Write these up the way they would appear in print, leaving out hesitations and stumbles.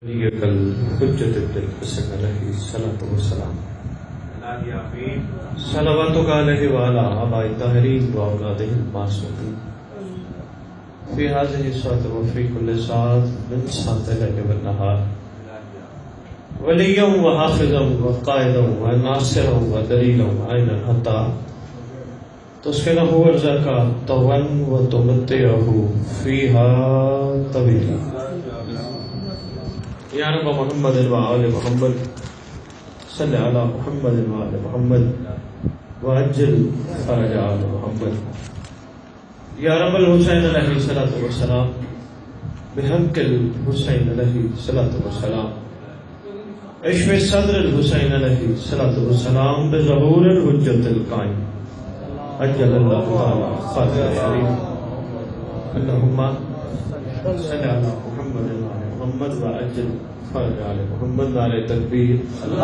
الحجة ابن الحسن عليه الصلاة والسلام صلواتك عليه وعلى آبائه الطاهرين وأولاده المعصومين في هذه الساعة وفي كل ساعة من ساعة الليل والنهار وليا وحافظا وقائدا وناصرا ودليلا وعينا حتى تسكنه ورزقك طوعا وتمتعه فيها طويلا یا رب محمد وآل محمد صلی علی محمد وآل محمد وعجل فرج آل محمد یا رب الحسین علیہ الصلوۃ والسلام بحق الحسین علیہ الصلوۃ والسلام اشف صدر الحسین علیہ الصلوۃ والسلام بظہور الحجۃ القائم عجل اللہ تعالی فرج شریف اللہم صلی علی محمد وآل محمد وعجل فرج آل محمد. نعرہ تکبیر، اللہ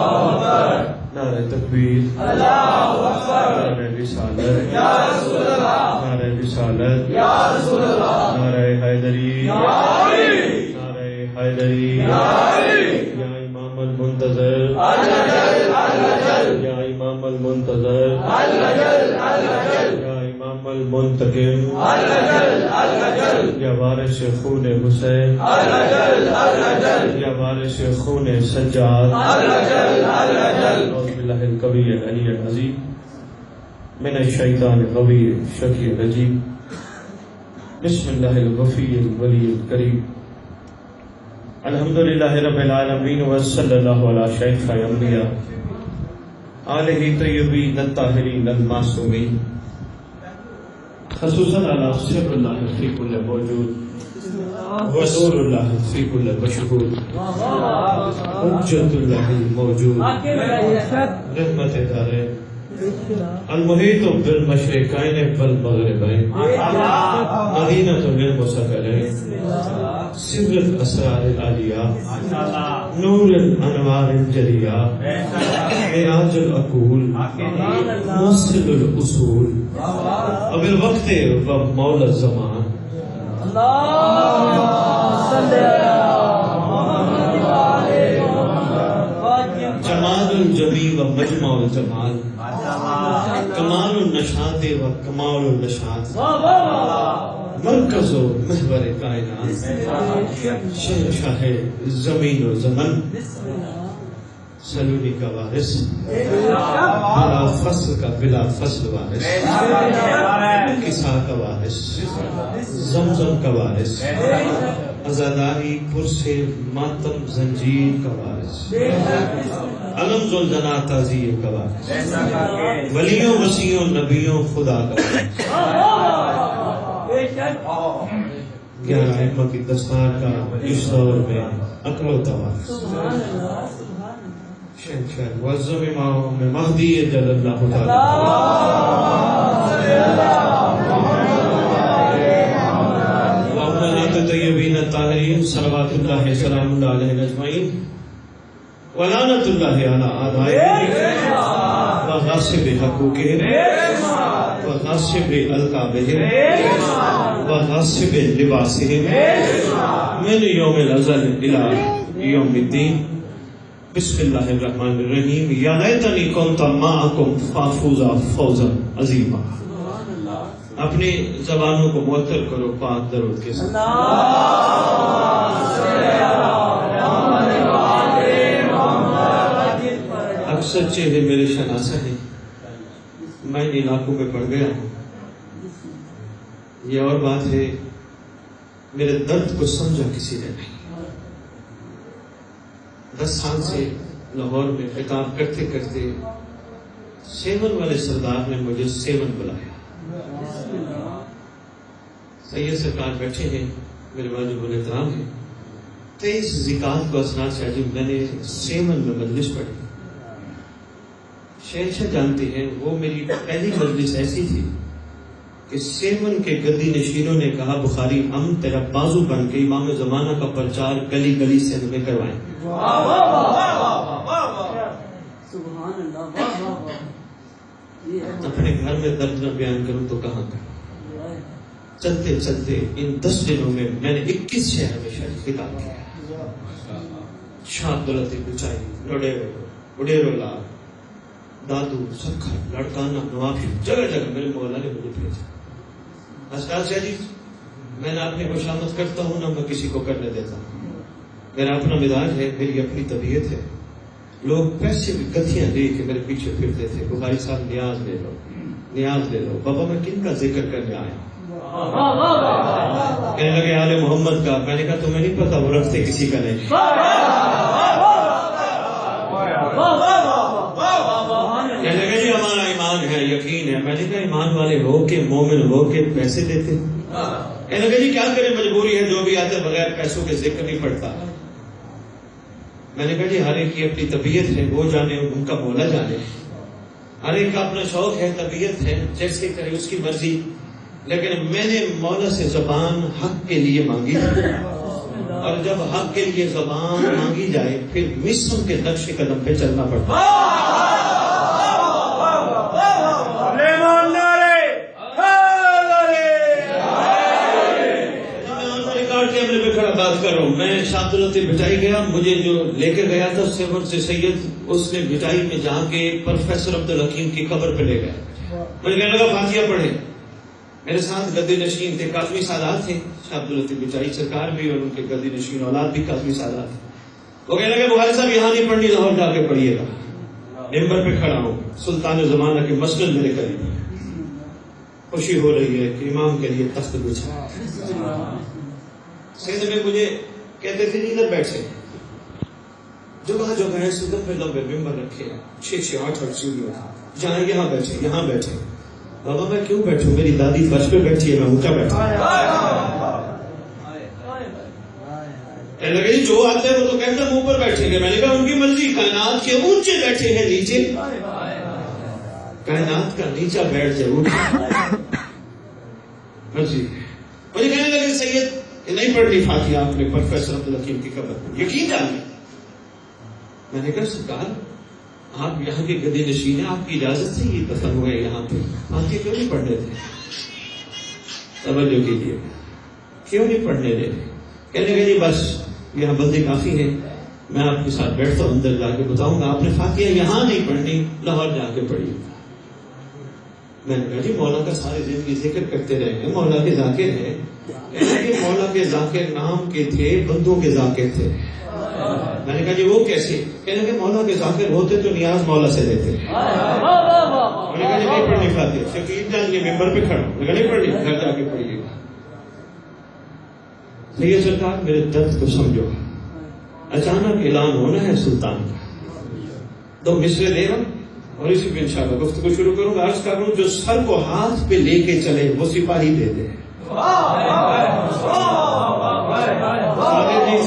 اکبر، نعرہ تکبیر، اللہ اکبر، نعرہ رسالت یا رسول اللہ، نعرہ رسالت یا رسول اللہ، نعرہ حیدری یا علی، نعرہ حیدری یا علی، یا امام المنتظر الجل الجل، یا امام المنتظر الجل الجل، یا امام المنتقم الجل الجل، یا وارث خون حسین الجل الجل، یا وارث خون سجاد الجل الجل. اعوذ باللہ القوی العلی العظیم من الشیطان الغوی الشقی الرجیم. بسم اللہ الغفی الولی الکریم. الحمدللہ رب العالمین وصلی اللہ علی شیخ انبیاء آلہ طیبین الطاہرین المعصومین خصوصاً علی سر اللہ فی کل موجود ونور اللہ فی کل مشہود حجت اللہ موجود رحمت دارین المحیط بالمشرقین والمغربین مدینۃ للمسافرین سر الاسرار العالیہ نور الانوار الجلیہ معراج العقول موصل الاصول اب الوقت و مولا الزمان. جمال الجمی و مجمع الجمال کمال النشاط و کمال النشاط مرکز و محور کائنات شہنشاہ زمین و زمن سلونی کا وارث بلا فصل کا بلا فصل وارث کسا کا وارث زمزم کا وارث عزاداری پرس ماتم زنجیر کا وارث علم زلزلہ تعزیر کا وارث ولیوں وسیعوں نبیوں خدا کا وارث گیارہ ائمہ کی دستار کا اس دور میں اکلوتا وارث شہنشاہ معظم امام مہدی جل اللہ تعالی وأمهات طیبین الطاہرین صلوات اللہ سلام اللہ علیہ اجمعین ولعنۃ اللہ علی اعدائهم وغاصب حقوقهم وغاصب القابهم وغاصب لباسهم من یوم الازل الى یوم الدین. بسم اللہ الرحمن الرحیم. یا لیتنی کنت معکم فافوز فوزا عظیما. اپنی زبانوں کو معطر کرو پاک درود کے ساتھ. اکثر چہرے میرے شناسہ ہیں، میں ان علاقوں میں پڑ گیا ہوں. یہ اور بات ہے میرے درد کو سمجھا کسی نے نہیں. 10 سال سے لاہور میں خطاب کرتے کرتے سیون والے سردار نے مجھے سیون بلایا. سید سرکار بیٹھے ہیں، میرے واجب الاحترام ہیں. 23 ذکات کو اسناد سے عجیب میں نے سیون میں مجلس پڑھی. شہنشاہ جانتے ہیں وہ میری پہلی مجلس ایسی تھی کہ سیون کے گدی نشینوں نے کہا بخاری ہم تیرا بازو بن کے امام زمانہ کا پرچار گلی گلی سے ہمیں کروائیں. اپنے گھر میں درد نہ بیان کروں تو کہاں کروں. چلتے چلتے ان 10 دنوں میں نے 21 شہر میں خطاب کیا. شاہ عبداللطیف بچائی وڈیرو لال دادو سکھا لڑکانا نوافی جگہ جگہ میرے مولا نے مجھے بھیجا. استاذ شاہ جی میں نہ اپنی خوشامد کرتا ہوں نہ میں کسی کو کرنے دیتا ہوں. میرا اپنا مزاج ہے, میری اپنی طبیعت ہے. لوگ پیسے کی گتھیاں دے کے میرے پیچھے پھرتے تھے, بخاری صاحب نیاز لے لو نیاز لے لو. بابا میں کن کا ذکر کرنے آیا؟ کہنے لگے آل محمد کا. میں نے کہا تمہیں نہیں پتا وہ رکھتے کسی کا نہیں. کہنے لگے جی ہمارا ایمان ہے یقین ہے. میں نے کہا ایمان والے ہو کے مومن ہو کے پیسے دیتے. کہنے لگے جی کیا کرے مجبوری ہے, جو بھی آتے بغیر پیسوں کے ذکر نہیں پڑتا. میں نے کہا جی ہر ایک کی اپنی طبیعت ہے, وہ جانے ان کا مولا جانے. ہر ایک کا اپنا شوق ہے, طبیعت ہے, جیسے کرے اس کی مرضی. لیکن میں نے مولا سے زبان حق کے لیے مانگی تھی, اور جب حق کے لیے زبان مانگی جائے پھر مصر کے نقش قدم پہ چلنا پڑتا. بات کر رہا ہوں میں. شاہ عبداللطیف بھٹائی گیا, مجھے جو لے کر گیا تھا سیور سے سید, اس نے بھٹائی میں جہاں کے پروفیسر عبدالحکیم کی قبر پہ لے گیا. مجھے کہنے لگا فاتحہ پڑھے. میرے ساتھ گدی نشین تھے, کاظمی سادات تھے. شاہ عبداللطیف بھٹائی سرکار بھی اور ان کے گدی نشین اولاد بھی کاظمی سادات تھے. وہ کہنے لگے بخاری صاحب یہاں نہیں پڑھنی, لاہور جا کے پڑھیے گا. ممبر پہ کھڑا ہوں, سلطان زمانہ کے مسجد میرے قریب. خوشی ہو رہی ہے کہ امام کے لیے تخت بچھا. سید میں مجھے کہتے تھے جی ادھر بیٹھے, جگہ جگہ ہے سدھر پہ لمبے ممبر رکھے, 6 8 سیڑھیاں, جہاں یہاں بیٹھے یہاں بیٹھے. بابا میں کیوں بیٹھوں, میری دادی فرش پہ بیٹھی ہے, میں اونچا بیٹھا. کہنے لگے جو آتے ہیں وہ تو کہتے ہیں منہ پر بیٹھیں گے. میں نے کہا ان کی مرضی, کائنات کے اونچے بیٹھے ہیں نیچے, کائنات کا نیچا بیٹھ جائے اونچا مرضی. مجھے کہنے لگے سید نہیں پڑھنی فاتحہ آپ نے پروفیسر عبدالحکیم کی قبر پر, یقین جانیے. میں نے کہا سرکار آپ یہاں کے گدی نشین ہیں, آپ کی اجازت سے یہ دفن ہوئے یہاں پہ, فاتحہ کیوں نہیں پڑھنے تھے؟ توجہ کیجیے, کیوں نہیں پڑھنے دے؟ کہنے لگے جی بس یہاں بندے کافی ہیں, میں آپ کے ساتھ بیٹھتا ہوں, اندر جا کے بتاؤں گا. آپ نے فاتحہ یہاں نہیں پڑھنی, لاہور جا کے پڑھی. میں نے کہا جی مولا کا ساری زندگی ذکر کرتے رہے ہیں, مولا کے ذاکر ہیں. مولا کے ذاکر نام کے تھے, بندوں کے ذاکر تھے. میں نے کہا جی وہ کیسے؟ کہنے کہ مولا کے ذاکر ہوتے تو نیاز مولا سے دیتے. میں نے کہا جی نہیں پڑھنی فاتحہ. شکیل جان یہ ممبر پہ کھڑا, میں نے کہا نہیں پڑھنی, گھر جا کے پڑھیے گا. سید سرکار میرے درد کو سمجھو, اچانک اعلان ہونا ہے سلطان کا, 2 مصرے دے رہا اور اسی پہ انشاءاللہ گفتگو شروع کروں گا. عرض کر رہا ہوں جو سر کو ہاتھ پہ لے کے چلے وہ سپاہی دے دے.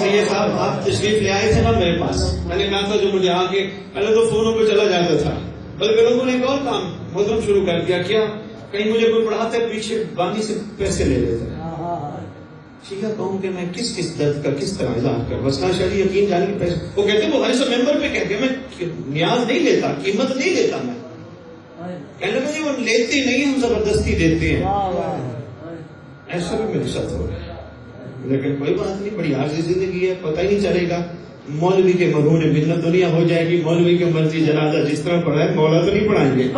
سید صاحب آپ تشریف لے آئے تھے نا میرے پاس, میں نے کہا تھا جو مجھے آگے پہلے تو فونوں پہ چلا جاتا تھا, بلکہ لوگوں نے ایک اور کام مدرم شروع کر دیا. کیا کہیں مجھے کوئی پڑھاتا ہے پیچھے بانی سے پیسے لے لیتا ہے. ٹھیک ہے کہوں کہ میں کس درد کا کس طرح اظہار کروں. بس شاید یقین جانے کے پیسے وہ کہتے ہیں بخاری صاحب ممبر پہ کہتے ہیں میں نیاز نہیں لیتا, قیمت نہیں لیتا. میں کہنے لگا جی وہ لیتے نہیں, ہم زبردستی دیتے ہیں. ایسا بھی میرے ساتھ ہو رہا ہے, لیکن کوئی بات نہیں, بڑی عارضی زندگی ہے, پتہ ہی نہیں چلے گا. مولوی کے مرہون ملت دنیا ہو جائے گی. مولوی کے مرضی جنازہ جس طرح پڑھا ہے مولا تو نہیں پڑھائیں گے.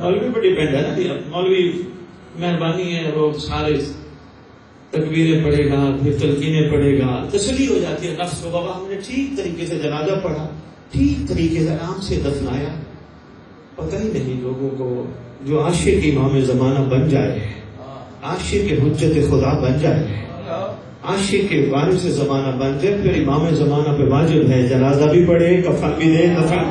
مولوی پہ ڈیپینڈ ہے نا, مولوی مہربانی ہے, وہ سارے تکبیریں پڑھے گا, پھر تلقینیں پڑھے گا, تسلی ہو جاتی ہے نفس کو. بابا ہم نے ٹھیک طریقے سے جنازہ پڑھا, ٹھیک طریقے سے آرام سے دفنایا. پتہ ہی نہیں لوگوں کو جو عاشق امام زمانہ بن جائے, عاشق حجت خدا بن جائے, عاشق کے وارث زمانہ بن جائے, پھر امام زمانہ پہ واجب ہے جنازہ بھی پڑھے, کفن بھی دے, دفن.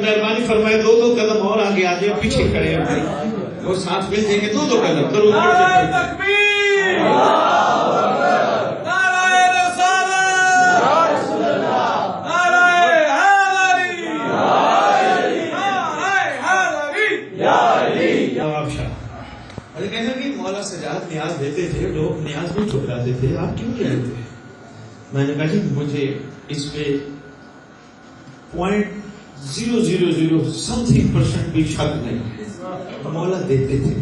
مہربانی فرمائے 2 قدم اور آگے آ جائے, پیچھے کھڑے ہیں وہ ساتھ مل جائیں گے. 2 قدم ضرور. مولا سجاد نیاز دیتے تھے, لوگ نیاز نہیں ٹھکراتے تھے, آپ کیوں نہیں آتے؟ میں نے کہا جی مجھے اس پہ 0.000% بھی شک نہیں ہے, مولا دیتے تھے.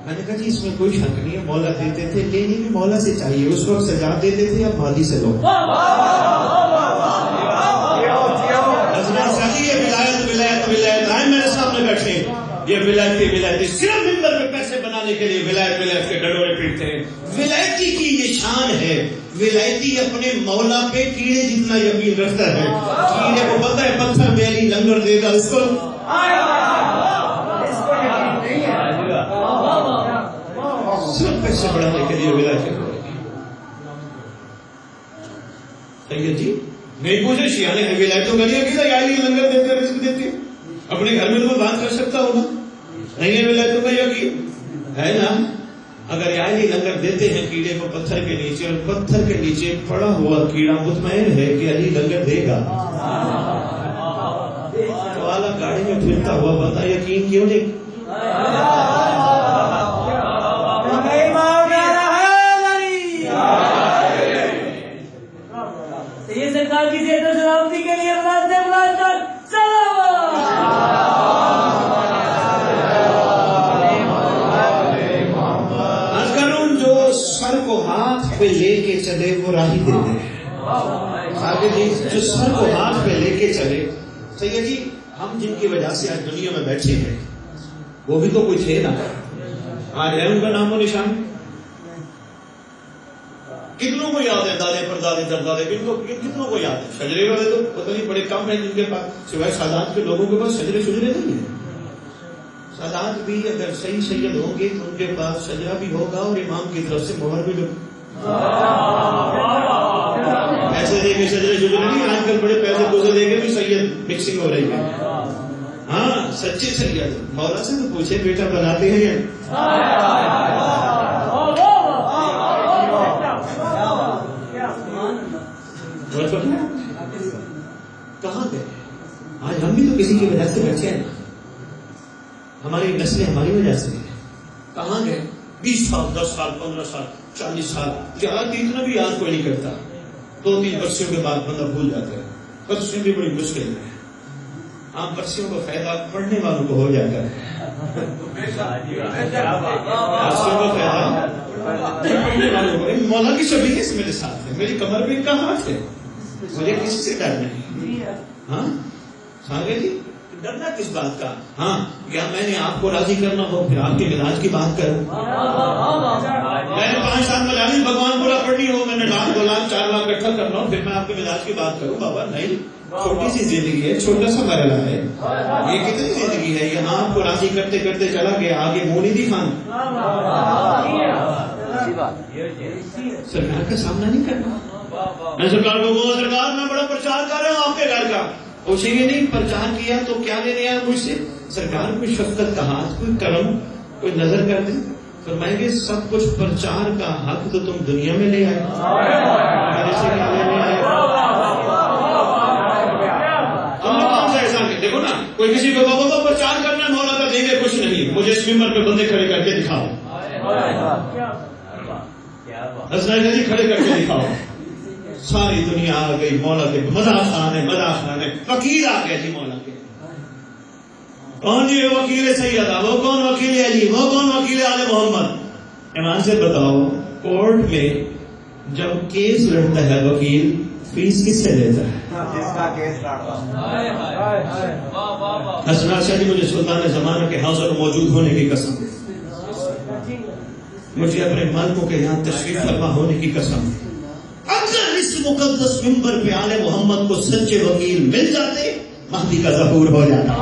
میں نے کہا جی اس میں کوئی شک نہیں ہے, مولا دیتے تھے, لینے بھی مولا سے چاہیے. اس وقت سجاد دیتے تھے یا مالی سے لوگ. ولایت آئے میرے سامنے بیٹھے, یہ ولایتی صرف ممبر پہ پیسے بنانے کے لیے ولایت کے ڈڈورے پیٹتے ہیں. ولایتی کی یہ شان ہے, ولایتی اپنے مولا پہ کیڑے جتنا یقین رکھتا ہے. کیڑے کو پتہ ہے پتھر میں علی لنگر دے گا, اس کو صرف پیسے بڑھانے کے لیے ولایت. سید جی نہیں پوچھے شیعہ نے ولایتوں کا نہیں کیا, یا علی لنگر دیتے رزق دیتے, اپنے گھر میں تو وہ بات کر سکتا ہوگا. نہیں ہے ولایتوں کا یقین ہے نا. اگر علی لنگر دیتے ہیں کیڑے کو پتھر کے نیچے, اور پتھر کے نیچے پڑا ہوا کیڑا مطمئن ہے کہ علی لنگر دے گا, والا گاڑی میں پھرتا ہوا بندہ یقین کیوں نہیں؟ یہ سرکار کی صحت و سلامتی کے لیے سر کو ہاتھ پہ لے کے چلے وہ راہی دیتے ہیں. آگے جی جو سر کو ہاتھ پہ لے کے چلے. سید جی ہم جن کی وجہ سے آج دنیا میں بیٹھے ہیں وہ بھی تو کوئی تھے نا, آج ہے ان کا نام و نشان. کتنوں کو یاد ہے دادے پردادے دردادے, کتنوں کو یاد ہے؟ شجرے والے تو پتہ نہیں بڑے کم ہیں جن کے پاس, سوائے سادات کے لوگوں کے پاس شجرے نہیں ہیں. سادات بھی اگر صحیح سید ہوں گے تو ان کے پاس شجرا بھی ہوگا اور امام کی طرف سے مہر بھی لگے. پیسے دے کے شجرے نہیں, آج کل بڑے پیسے دوسرے دے کے بھی سید مکسنگ ہو رہی ہے. ہاں سچے سید مولا سے تو پوچھے بیٹا بناتے ہیں یا کہاں گئے؟ آج ہم بھی تو کسی کی وجہ سے بیٹھے ہیں, ہماری نسلیں ہماری وجہ سے کہاں گئے؟ 20 سال 10 سال 15 سال 40 سال یاد اتنا بھی یاد کوئی نہیں کرتا. 2-3 برسوں کے بعد بندہ بھول جاتا ہے. برسوں بھی بڑی مشکل ہے. عام برسوں کا فائدہ پڑھنے والوں کو ہو جاتا ہے. برسوں کا فائدہ پڑھنے والوں کو. مولا کی شبیہ کس میرے ساتھ ہے, میری کمر میں کا ہاتھ ہے, مجھے کسی سے ڈر نہیں. ہاں سارے جی ڈرنا کس بات کا؟ ہاں یا میں نے آپ کو راضی کرنا ہو پھر آپ کے مزاج کی بات کروں. میں نے 5 سال میں بھگوان پورا پڑھنی ہو, میں نے 1 2 لاکھ 4 لاکھ اکٹھا کرنا ہو, پھر میں آپ کے مزاج کی بات کروں. بابا نہیں, چھوٹی سی زندگی ہے, چھوٹا سا مرحلہ ہے. یہ کتنی زندگی ہے, یہاں آپ کو راضی کرتے کرتے چلا گیا, آگے منہ نہیں دکھانا. سرکار کا سامنا نہیں کرنا. میں سرکار کو بول, سرکار میں بڑا پرچار کر رہا ہوں آپ کے گھر کا. پوچھیں گے نہیں پرچار کیا تو کیا لینے آیا مجھ سے؟ سرکار کوئی شفقت کا ہاتھ, کوئی کرم, کوئی نظر کر دیں. فرمائیں گے سب کچھ پرچار کا حق تو تم دنیا میں لے آئے, میرے سے کیا لینے آئے؟ تم نے کون سا احسان کیا؟ دیکھو نا, کوئی کسی کو بابا کو پرچار کرنا مولا کا دیں گے کچھ نہیں, مجھے اس ممبر پہ بندے کھڑے کر کے دکھاؤ. جی کھڑے کر کے دکھاؤ. ساری دنیا آ گئی مولا کے مزاح خان ہے. وکیل آ گئے جی مولا کے. کون جی وکیل سید, وہ کون وکیل علی, وہ کون وکیل آل محمد؟ ایمان سے بتاؤ, کورٹ میں جب کیس لڑتا ہے وکیل فیس کس سے لیتا ہے؟ حسنا شاہ جی مجھے سلطان زمانہ کے حاضر موجود ہونے کی قسم, مجھے اپنے مالکوں کے یہاں تشریف فرما ہونے کی قسم. اگر اس مقدس منبر پہ آل محمد کو سچے وکیل مل جاتے, مہدی کا ظہور ہو جاتا.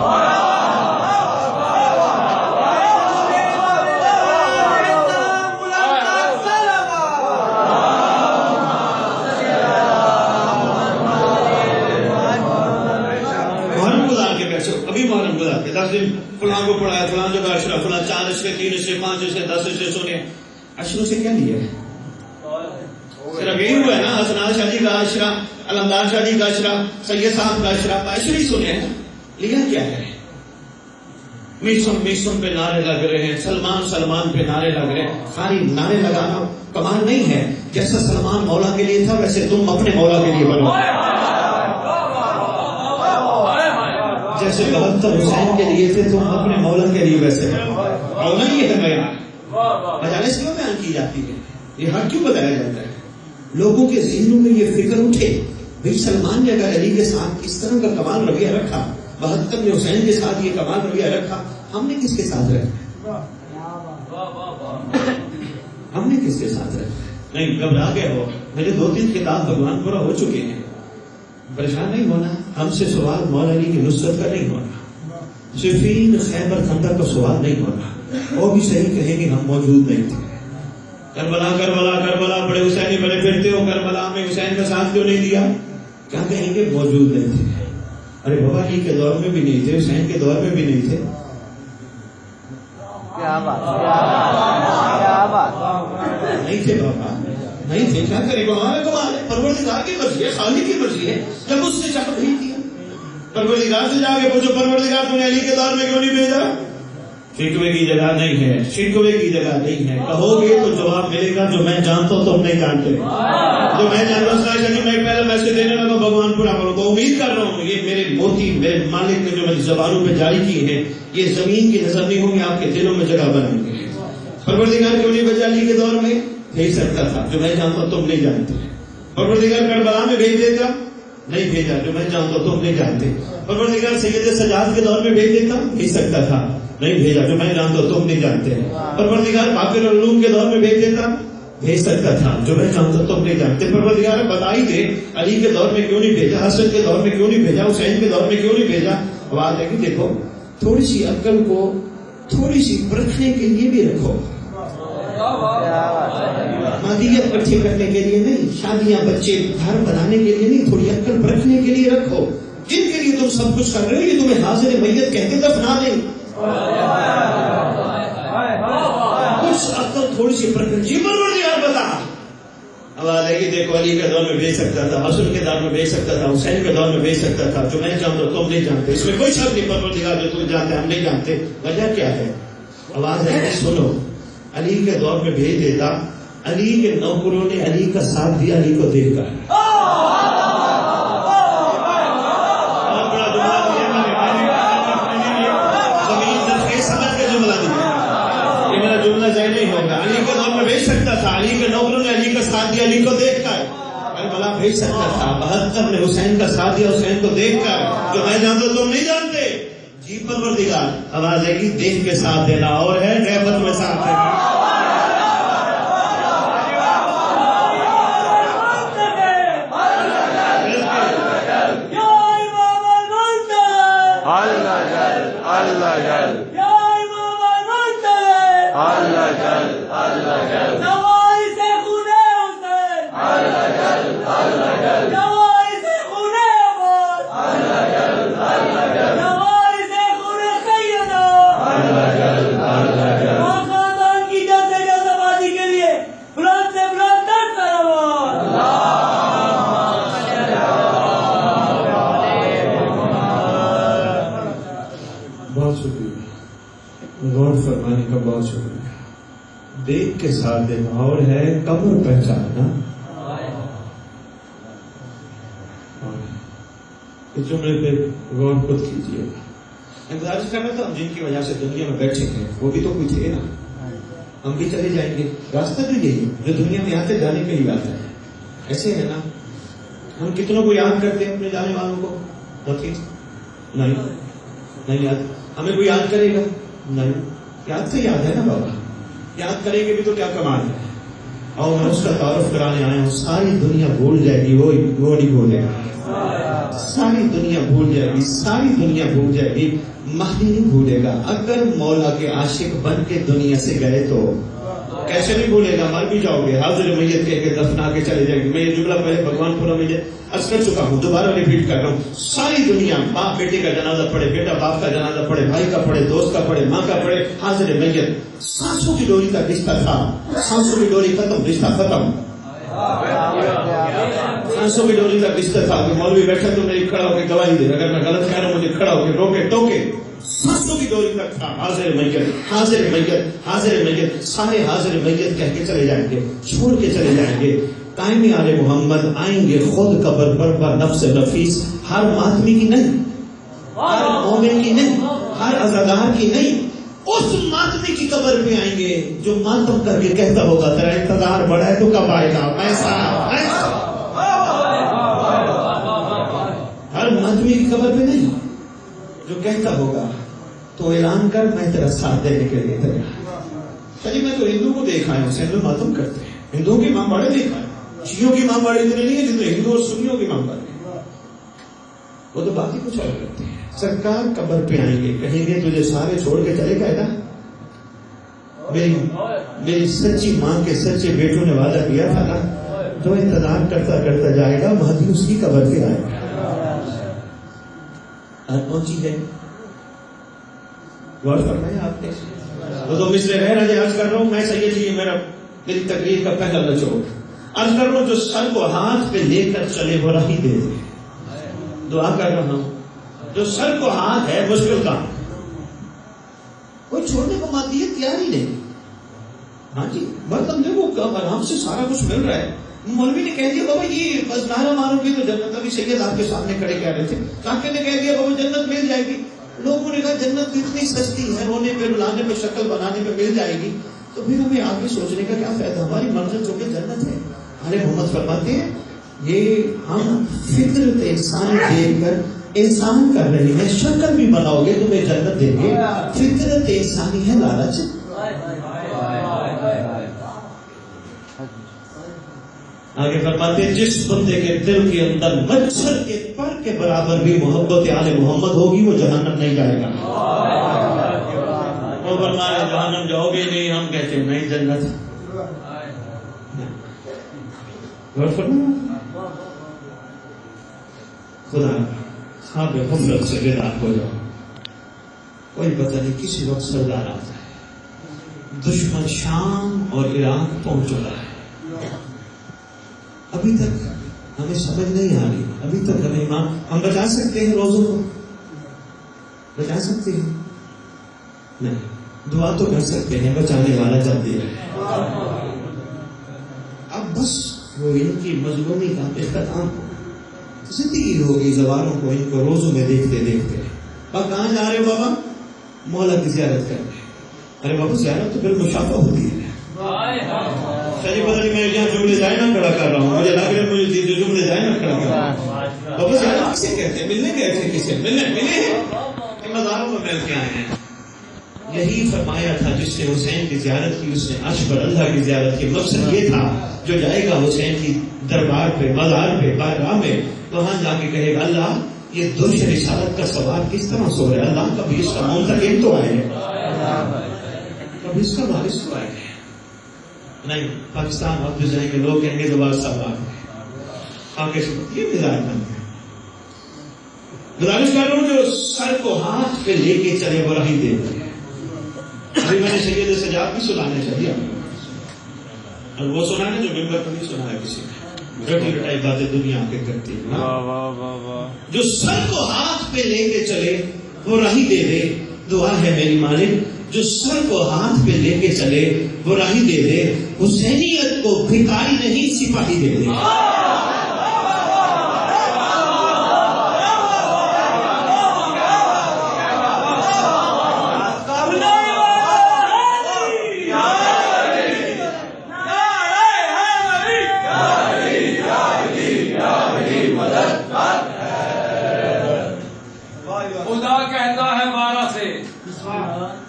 محرم گزار کے بیٹھو, ابھی محرم گزار کے 10 دن فلاں کو پڑھایا, فلاں جگہ اشرا, فلاں 4 اشرے 3 اشرے 5 اشرے 10 اشرے سونے. اشروں سے کیا لیا ہے؟ صرف یہی ہوا ہے نا, حسنال شاہ جی کا اشرا, علمدار شاہ جی کا اشرا, سید صاحب کا اشرا, اشرے ہی سنے ہیں. لیا کیا ہے؟ میسم پہ نعرے لگ رہے ہیں, سلمان پہ نعرے لگ رہے ہیں. خالی نعرے لگانا کمال نہیں ہے جیسا سلمان مولا کے لیے تھا ویسے تم اپنے مولا کے لیے بنو. جیسے 72 حسین کے لیے تھے تم اپنے مولا کے لیے ویسے بنو. مولا یہ ہے بیان. مجالس کیوں بیان کی جاتی ہے؟ یہ حق کیوں بتایا جاتا ہے؟ لوگوں کے ذہنوں میں یہ فکر اٹھے بھئی سلمان نے اگر علی کے ساتھ اس طرح کا کمال رویہ رکھا، 72 نے حسین کے ساتھ یہ کمال رویہ رکھا، ہم نے کس کے ساتھ رکھا؟ ہم نے کس کے ساتھ رکھا؟ نہیں، گھبرا گئے ہو. میرے 2-3 خطاب بھگوان پورا ہو چکے ہیں. پریشان نہیں ہونا. ہم سے سوال مولا علی کی نصرت کا نہیں ہونا، صفین خیبر خندق کا سوال نہیں ہونا. وہ بھی صحیح کہیں گے ہم موجود نہیں تھے. کربلا کربلا کربلا بڑے حسینی بڑے پھرتے ہو، کربلا میں حسین کا ساتھ کیوں نہیں دیا؟ کیا کہیں گے؟ موجود نہیں تھے. ارے بابا علی کے دور میں بھی نہیں تھے، حسین کے دور میں بھی نہیں تھے. نہیں تھے بابا، نہیں تھے. کیا کرے گا؟ ہمارا کمال ہے، پروردگار کی مرضی ہے، خالق کی مرضی ہے. جب اس نے چاہ بھیج دیا. پروردگار سے جا کے پوچھو پروردگار تم نے علی کے دور میں کیوں نہیں بھیجا؟ شکوے کی جگہ نہیں ہے، شکوے کی جگہ نہیں ہے. کہو گے تو جواب ملے گا جو میں جانتا ہوں تم نہیں جانتے. جو میں جانتا ہوں میں پہلے میسج دینے لگا بھگوان پورا کروں گا. امید کر رہا ہوں یہ میرے موتی میرے مالک نے جو میری زبانوں پہ جاری کی ہے یہ زمین کی نظر نہیں ہوگی، آپ کے دلوں میں جگہ بنائیں گے. پروردگار کیوں نہیں بھیجا علی کے دور میں؟ بھیج سکتا تھا، جو میں جانتا ہوں تم نہیں جانتے. پروردگار کربلا میں بھیج دیتا، نہیں بھیجا، جو میں جانتا ہوں تم نہیں جانتے. پروردگار سید سجاد کے دور میں بھیج دیتا، بھیج سکتا تھا، نہیں بھیجا، جو میں جانتا ہوں تم نہیں جانتے. پروردگار باقر العلوم کے دور میں بھیج دیتا، بھیج سکتا تھا، جو میں جانتا ہوں تم نہیں جانتے. پروردگار بتا ہی دے علی کے دور میں کیوں نہیں بھیجا، حسن کے دور میں کیوں نہیں بھیجا، حسین کے دور میں کیوں نہیں بھیجا. بات ہے کہ دیکھو تھوڑی سی عقل کو تھوڑی سی پرکھنے کے لیے بھی رکھو. مادیت اکٹھی کرنے کے لیے نہیں، شادیاں بچے گھر بنانے کے لیے نہیں، تھوڑی عقل پرکھنے کے لیے رکھو. جن کے لیے تم سب کچھ کر رہے ہو یہ تمہیں حاضر میت کہہ کے دفنا دیں. کچھ عقل تھوڑی سی پرکھنے جی پروردگار بتا. اب آ جائے گی دیکھو علی کے دور میں بھیج سکتا تھا، حسن کے دور میں بھیج سکتا تھا، حسین کے دور میں بھیج سکتا تھا، جو میں جانتا ہوں تم نہیں جانتے. اس میں کوئی شک نہیں. پروردگار جو تم جانتے ہم نہیں جانتے. وجہ کیا ہے؟ آواز ہے سنو. علی کے دور میں بھیج دیتا، علی کے نوکروں نے علی کا ساتھ دیا علی کو دیکھ کر. بڑا جملہ دیا زمین سے سمجھ کے جملہ دیا. یہ میرا جملہ ذہن نہیں ہوگا. علی کے دور میں بھیج سکتا تھا، علی کے نوکروں نے علی کا ساتھ دیا علی کو دیکھ کر. کربلا بھیج سکتا تھا، 72 نے حسین کا ساتھ دیا حسین کو دیکھ کر. جو میں جانتا تم نہیں جانتے. جی پروردگار آواز ہے کہ دیکھ کے ساتھ دینا اور ہے غیبت میں ساتھ دینا. بہت شکریہ، غور فرمانے کا بہت شکریہ. دیکھ کے ساتھ دینا اور ہے قبر پہچاننا. اس جملے پہ غور خود کیجیے. میں گزارش کر رہا تھا جن کی وجہ سے دنیا میں بیٹھے ہیں وہ بھی تو کوئی تھے نا. ہم بھی چلے جائیں گے. راستہ تو یہی جو دنیا میں آتے جانے کے لیے آتا ہے. ایسے ہے نا ہم کتنوں کو یاد کرتے ہیں اپنے جانے والوں کو؟ نہیں یاد. ہمیں کوئی یاد کرے گا؟ نہیں. یاد سے یاد ہے نا بابا. یاد کریں گے بھی تو کیا کمال ہے. اور میں اس کا تعارف کرانے آیا ہوں. ساری دنیا بھول جائے گی، وہ نہیں بھولے گا. ساری دنیا بھول جائے گی، ساری دنیا بھول جائے گی، مہدی نہیں بھولے گا. اگر مولا کے عاشق بن کے دنیا سے گئے تو کیسے نہیں بھولے گا؟ مر بھی جاؤ گے، حاضر میت کہہ کے دفنا کے چلے جائیں گے. میں یہ جملہ پہلے بھگوان پورا میں عرض کر چکا ہوں، دوبارہ ریپیٹ کر رہا ہوں. ساری دنیا باپ بیٹے کا جنازہ پڑھے، بیٹا باپ کا جنازہ پڑھے، بھائی کا پڑھے، دوست کا پڑھے، ماں کا پڑھے، حاضر میت. سانسوں کی ڈوری کا رشتہ تھا، سانسوں کی ڈوری ختم، رشتہ ختم. سانسوں کی ڈوری کا رشتہ تھا کہ مولوی بیٹھا تو میری کھڑا ہو کے گواہی دے. اگر میں غلط کہہ رہا ہوں مجھے کھڑا ہو کے روکے ٹوکے. سانسوں کی ڈوری تک تھا حاضر میت حاضر میت حاضر میت، سارے حاضر میت کہہ کے چلے جائیں گے، چھوڑ کے چلے جائیں گے. قائم آل محمد آئیں گے خود قبر پر نفس نفیس، ہر ماتمی کی نہیں، ہر مومن کی نہیں، ہر عزادار کی نہیں، اس ماتمی کی قبر پہ آئیں گے جو ماتم کر کے کہتا ہوگا تیرا انتظار بڑا ہے تو کب آئے گا، ہر ماتمی کی قبر پہ نہیں، جو کہتا ہوگا تو اعلان کر میں تیرا ساتھ دینے کے لیے تیار. جی میں تو ہندو کو دیکھا ہے، اسے ہندو ماتم کرتے ہیں، ہندوؤں کی ماں باڑے دیکھا ہے، شیعوں کی ماں باڑے اتنے نہیں ہیں جتنے ہندو اور سنیوں کی ماں باڑے، وہ تو باقی کچھ اور کرتے ہیں. سرکار قبر پہ آئیں گے، کہیں گے تجھے سارے چھوڑ کے چلے گئے نا، میری سچی ماں کے سچے بیٹوں نے وعدہ کیا تھا نا، جو انتظار کرتا کرتا جائے گا مہدی اس کی قبر پہ آئے گا. آج پہنچی ہے، غور فرمایا آپ نے. وہ تو مثل غیر عرض کر رہا ہوں میں، سید جی میری تقریر کا پہلا نچوڑ عرض کر رہا ہوں، جو سر کو ہاتھ پہ لے کر چلے وہ راہی دے دے. دعا کر رہا ہوں، جو سر کو ہاتھ ہے مشکل کام، کوئی چھوڑنے کو مادیت تیار ہی نہیں. ہاں جی برتن دیکھو آرام سے سارا کچھ مل رہا ہے. مولوی نے کہہ دیا بابا یہ بس نعرہ مارو گے تو جنت. ابھی سید آپ کے سامنے کھڑے کہہ رہے تھے، کافی نے کہہ دیا بابا جنت مل جائے گی. لوگوں نے کہا جنت تو اتنی سستی ہے، رونے پہ رلانے پہ شکل بنانے پہ مل جائے گی، تو پھر ہمیں آگے سوچنے کا کیا فائدہ. ہماری منزل جو کہ جنت ہے. ارے محمد فرماتے ہیں یہ ہم فطرت انسانی دیکھ کر انسان کر رہے ہیں، شکل بھی بناؤ گے تمہیں جنت دیں گے. فطرت انسانی ہے لالچ. آگے فرماتے ہیں جس بندے کے دل کے اندر مچھر کے پر کے برابر بھی محبت آل محمد ہوگی وہ جہنم نہیں جائے گا. وہ فرمایا جہنم جاؤ گے نہیں، ہم کہتے ہیں نہیں جنت. خدا خواب حفرت سے بیدار ہو جاؤ. کوئی پتہ نہیں کسی وقت سردار آتا ہے، دشمن شام اور عراق پہنچ رہا ہے. ابھی تک ہمیں سمجھ نہیں آ رہی، ابھی تک ہمیں ہم بچا سکتے ہیں روزوں کو، بچا سکتے ہیں نہیں. دعا تو کر سکتے ہیں، بچانے والا جلدی ہے. اب بس وہ ان کی مظلومی کا اختتام زندگی ہوگی زواروں کو ان کو روزوں میں دیکھتے دیکھتے. اور کہاں جا رہے ہو بابا؟ مولا کی زیارت کرنے. ارے بابا زیارت تو پھر مشافہ ہوتی ہے. چلیے پتہ نہیں میں یہاں جملے جائے نہ کھڑا کر رہا ہوں، مجھے لگ رہا ہے مجھے جو جملے جائے نہ کھڑا کر رہا ہوں. بابا زیارت کسے کہتے ہیں؟ ملنے گئے تھے کسے؟ ملے ہیں مزاروں میں مل کے آئے ہیں. یہی فرمایا تھا جس نے حسین کی زیارت کی اس نے عرش پر اللہ کی زیارت کی. مقصد یہ تھا جو جائے گا حسین کی دربار پہ، مزار پہ، بارگاہ میں، وہاں جا کے کہے گا اللہ یہ درش رسالت کا سوال کس طرح سو رہا ہے، اللہ کبھی اس کا منتقم تو آئے کبھی اس کا وارث تو آئے نہیں. پاکستان اب جو جائیں گے لوگ کہیں گے دوبارہ صاحب آگے یہ مزاج بن گئے. گزارش کر رہا ہوں جو سر کو ہاتھ پہ لے کے چلے وہ راہی دے دے. ابھی میں نے سید سجاد بھی سنانے چاہیے، اور وہ سنانے جو ممبر پر نہیں سنا ہے کسی نے، رٹی رٹائی باتیں دنیا کے کرتی ہے. جو سر کو ہاتھ پہ لے کے چلے وہ راہی دے دے. دعا ہے میری مالک جو سر کو ہاتھ پہ لے کے چلے وہ راہی دے دے. حسینیت کو بھکاری نہیں سپاہی دے دے.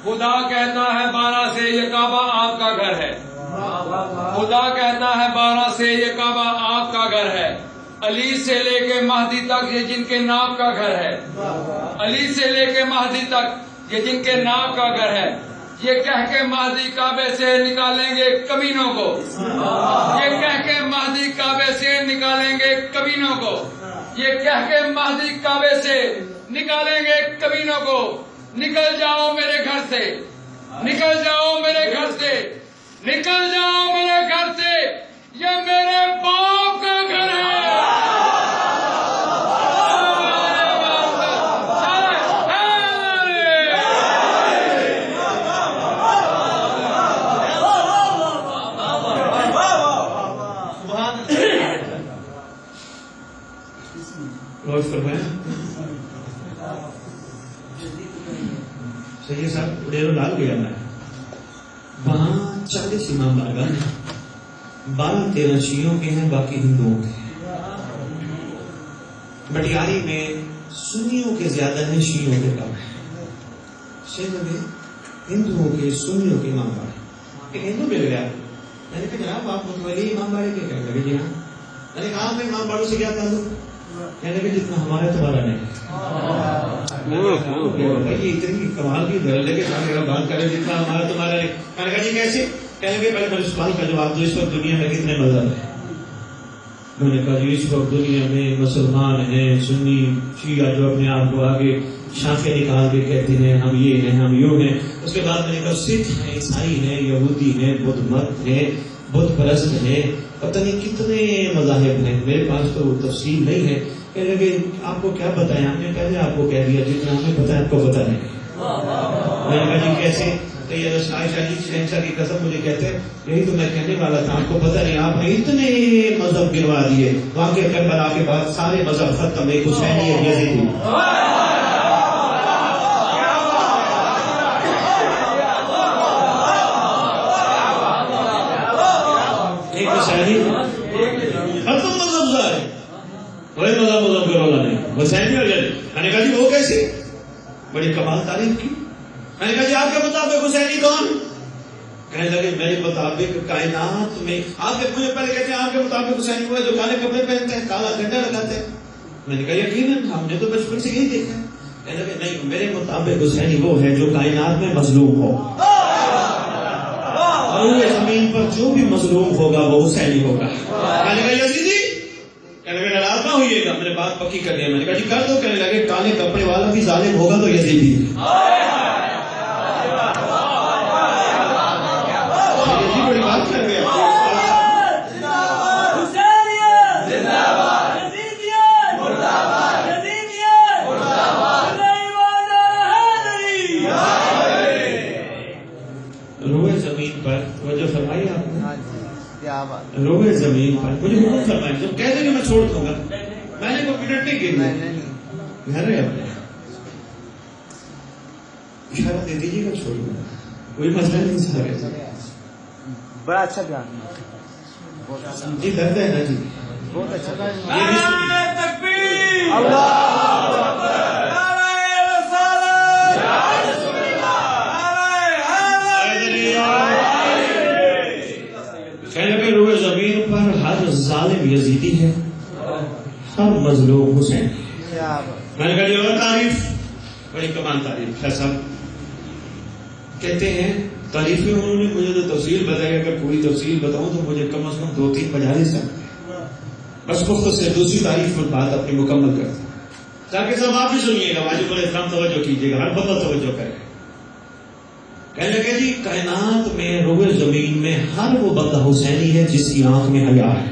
خدا کہتا ہے 12 سے یہ کعبہ آپ کا گھر ہے. خدا کہتا ہے 12 سے یہ کعبہ آپ کا گھر ہے. علی سے لے کے مہدی تک یہ جن کے نام کا گھر ہے. علی سے لے کے مہدی تک یہ جن کے نام کا گھر ہے. یہ کہہ کے مہدی کعبے سے نکالیں گے کمینوں کو. یہ کہہ کے مہدی کعبے سے نکالیں گے کمینوں کو. یہ کہہ کے مہدی کعبے سے نکالیں گے کمینوں کو. نکل جاؤ میرے گھر سے، نکل جاؤ میرے گھر سے، نکل جاؤ میرے گھر سے، یہ میرے باپ کا گھر ہے. غور فرمایا. سید صاحب ڈیرو لال گیا میں, وہاں 40 امام بارگاہ ہیں, 12-13 شیعوں کے ہیں, باقی ہندوؤں کے ہیں. بٹیاری میں سنیوں کے زیادہ ہیں, شیعوں کے کم ہیں. شہر میں ہندوؤں کے سنیوں کے امام باڑے. ایک ہندو مل گیا, میں نے کہا جناب آپ متولی امام باڑے کے کہنے لگے جی ہاں. میں نے کہا میں امام باڑوں سے کیا تعلق؟ کہنے لگے جتنا ہمارا تمہارا نہیں. یہ اتنی کمال کی دل ہے کہ بات کرے جتنا ہمارا تمہارا نہیں. میں نے کہا جی کیسے؟ کہنے لگے پہلے میرے سوال کا جواب دو, اس وقت دنیا میں کتنے مذہب ہیں؟ میں نے کہا جی اس وقت دنیا میں مسلمان ہیں, سنی شیعہ جو اپنے آپ کو آگے شاخیں نکال کے کہتے ہیں ہم یہ ہیں ہم یوں ہیں. اس کے بعد میں نے کہا سکھ ہیں, عیسائی ہیں, یہودی ہیں, بدھ مت ہیں, بت پرست ہیں, پتہ نہیں کتنے مذاہب ہیں. میرے پاس تو تفصیل نہیں ہے. کہنے لگے آپ کو کیا پتہ ہے؟ ہم نے پہلے آپ کو کہہ دیا جتنا ہمیں پتہ ہے آپ کو پتہ نہیں. میں نے کہا جی کیسے؟ تو یہ عائشہ جی شہنشاہ کی قسم مجھے کہتے ہیں یہی تو میں کہنے والا تھا, آپ کو پتہ نہیں, آپ نے اتنے مذہب گروا دیے. وہاں کے کربلا کے بعد سارے مذہب ختم, ایک حسینی ہے یزیدی. ایک حسینی ختم مذہب سارے, کوئی مذہب کے رولا نہیں. حسینی اور یزیدی. میں نے کہا جی وہ کیسے؟ بڑی کمال تعریف کی. میں نے کہا جی آپ کے مطابق حسینی کون؟ کہنے لگے میرے مطابق کائنات میں آپ کے, مجھے پہلے کہتے ہیں آپ کے مطابق حسینی وہ ہے جو کالے کپڑے پہنتے ہیں, کالا گھنٹا لگاتے ہیں. میں نے کہا یقیناً ہم نے تو بچپن سے یہی دیکھا ہے. کہنے لگے نہیں, میرے مطابق حسینی وہ ہے جو کائنات میں مظلوم ہو, اور زمین پر جو بھی مظلوم ہوگا وہ حسینی ہوگا. میں نے کہا یزیدی؟ کہنے لگے ناراض نہ ہوئیے گا, میں نے بات پکی کر دیا. میں نے کہا جی کر دو. کہنے لگے کالے کپڑے والا بھی ظالم ہوگا تو یزیدی. بڑی بات کر گیا. روئے زمین پر توجہ فرمائی آپ نے, روئے زمین پر مجھے حکم فرمائے, جب کہہ دیں گے میں چھوڑ دوں گا. میں نے کوئی منٹ نہیں گرنا, گھر ہے اپنے اشارہ دے دیجیے گا چھوڑ دوں گا, کوئی مسئلہ نہیں. سارے بڑا اچھا بیان جی درد ہے نا جی, بہت اچھا. کہنے لگے روئے زمین پر ہر ظالم یزیدی ہے, ہر مظلوم حسین. میں نے کہا جی اور تعریف, بڑی کمال تعریف. صاحب کہتے ہیں تعریفیں انہوں نے مجھے تو تفصیل بتائی, اگر پوری تفصیل بتاؤں تو مجھے کم از کم 2-3 مجالس لگتے ہیں. بس مختصر دوسری تعریف میں بات اپنی مکمل کرتے ہیں تاکہ سب آپ بھی سنیے گا, واجب الاحترام توجہ کیجیے گا, ہر بندہ توجہ کرے. کہنے لگے جی کائنات میں روئے زمین میں ہر وہ بندہ حسینی ہے جس کی آنکھ میں حیا ہے.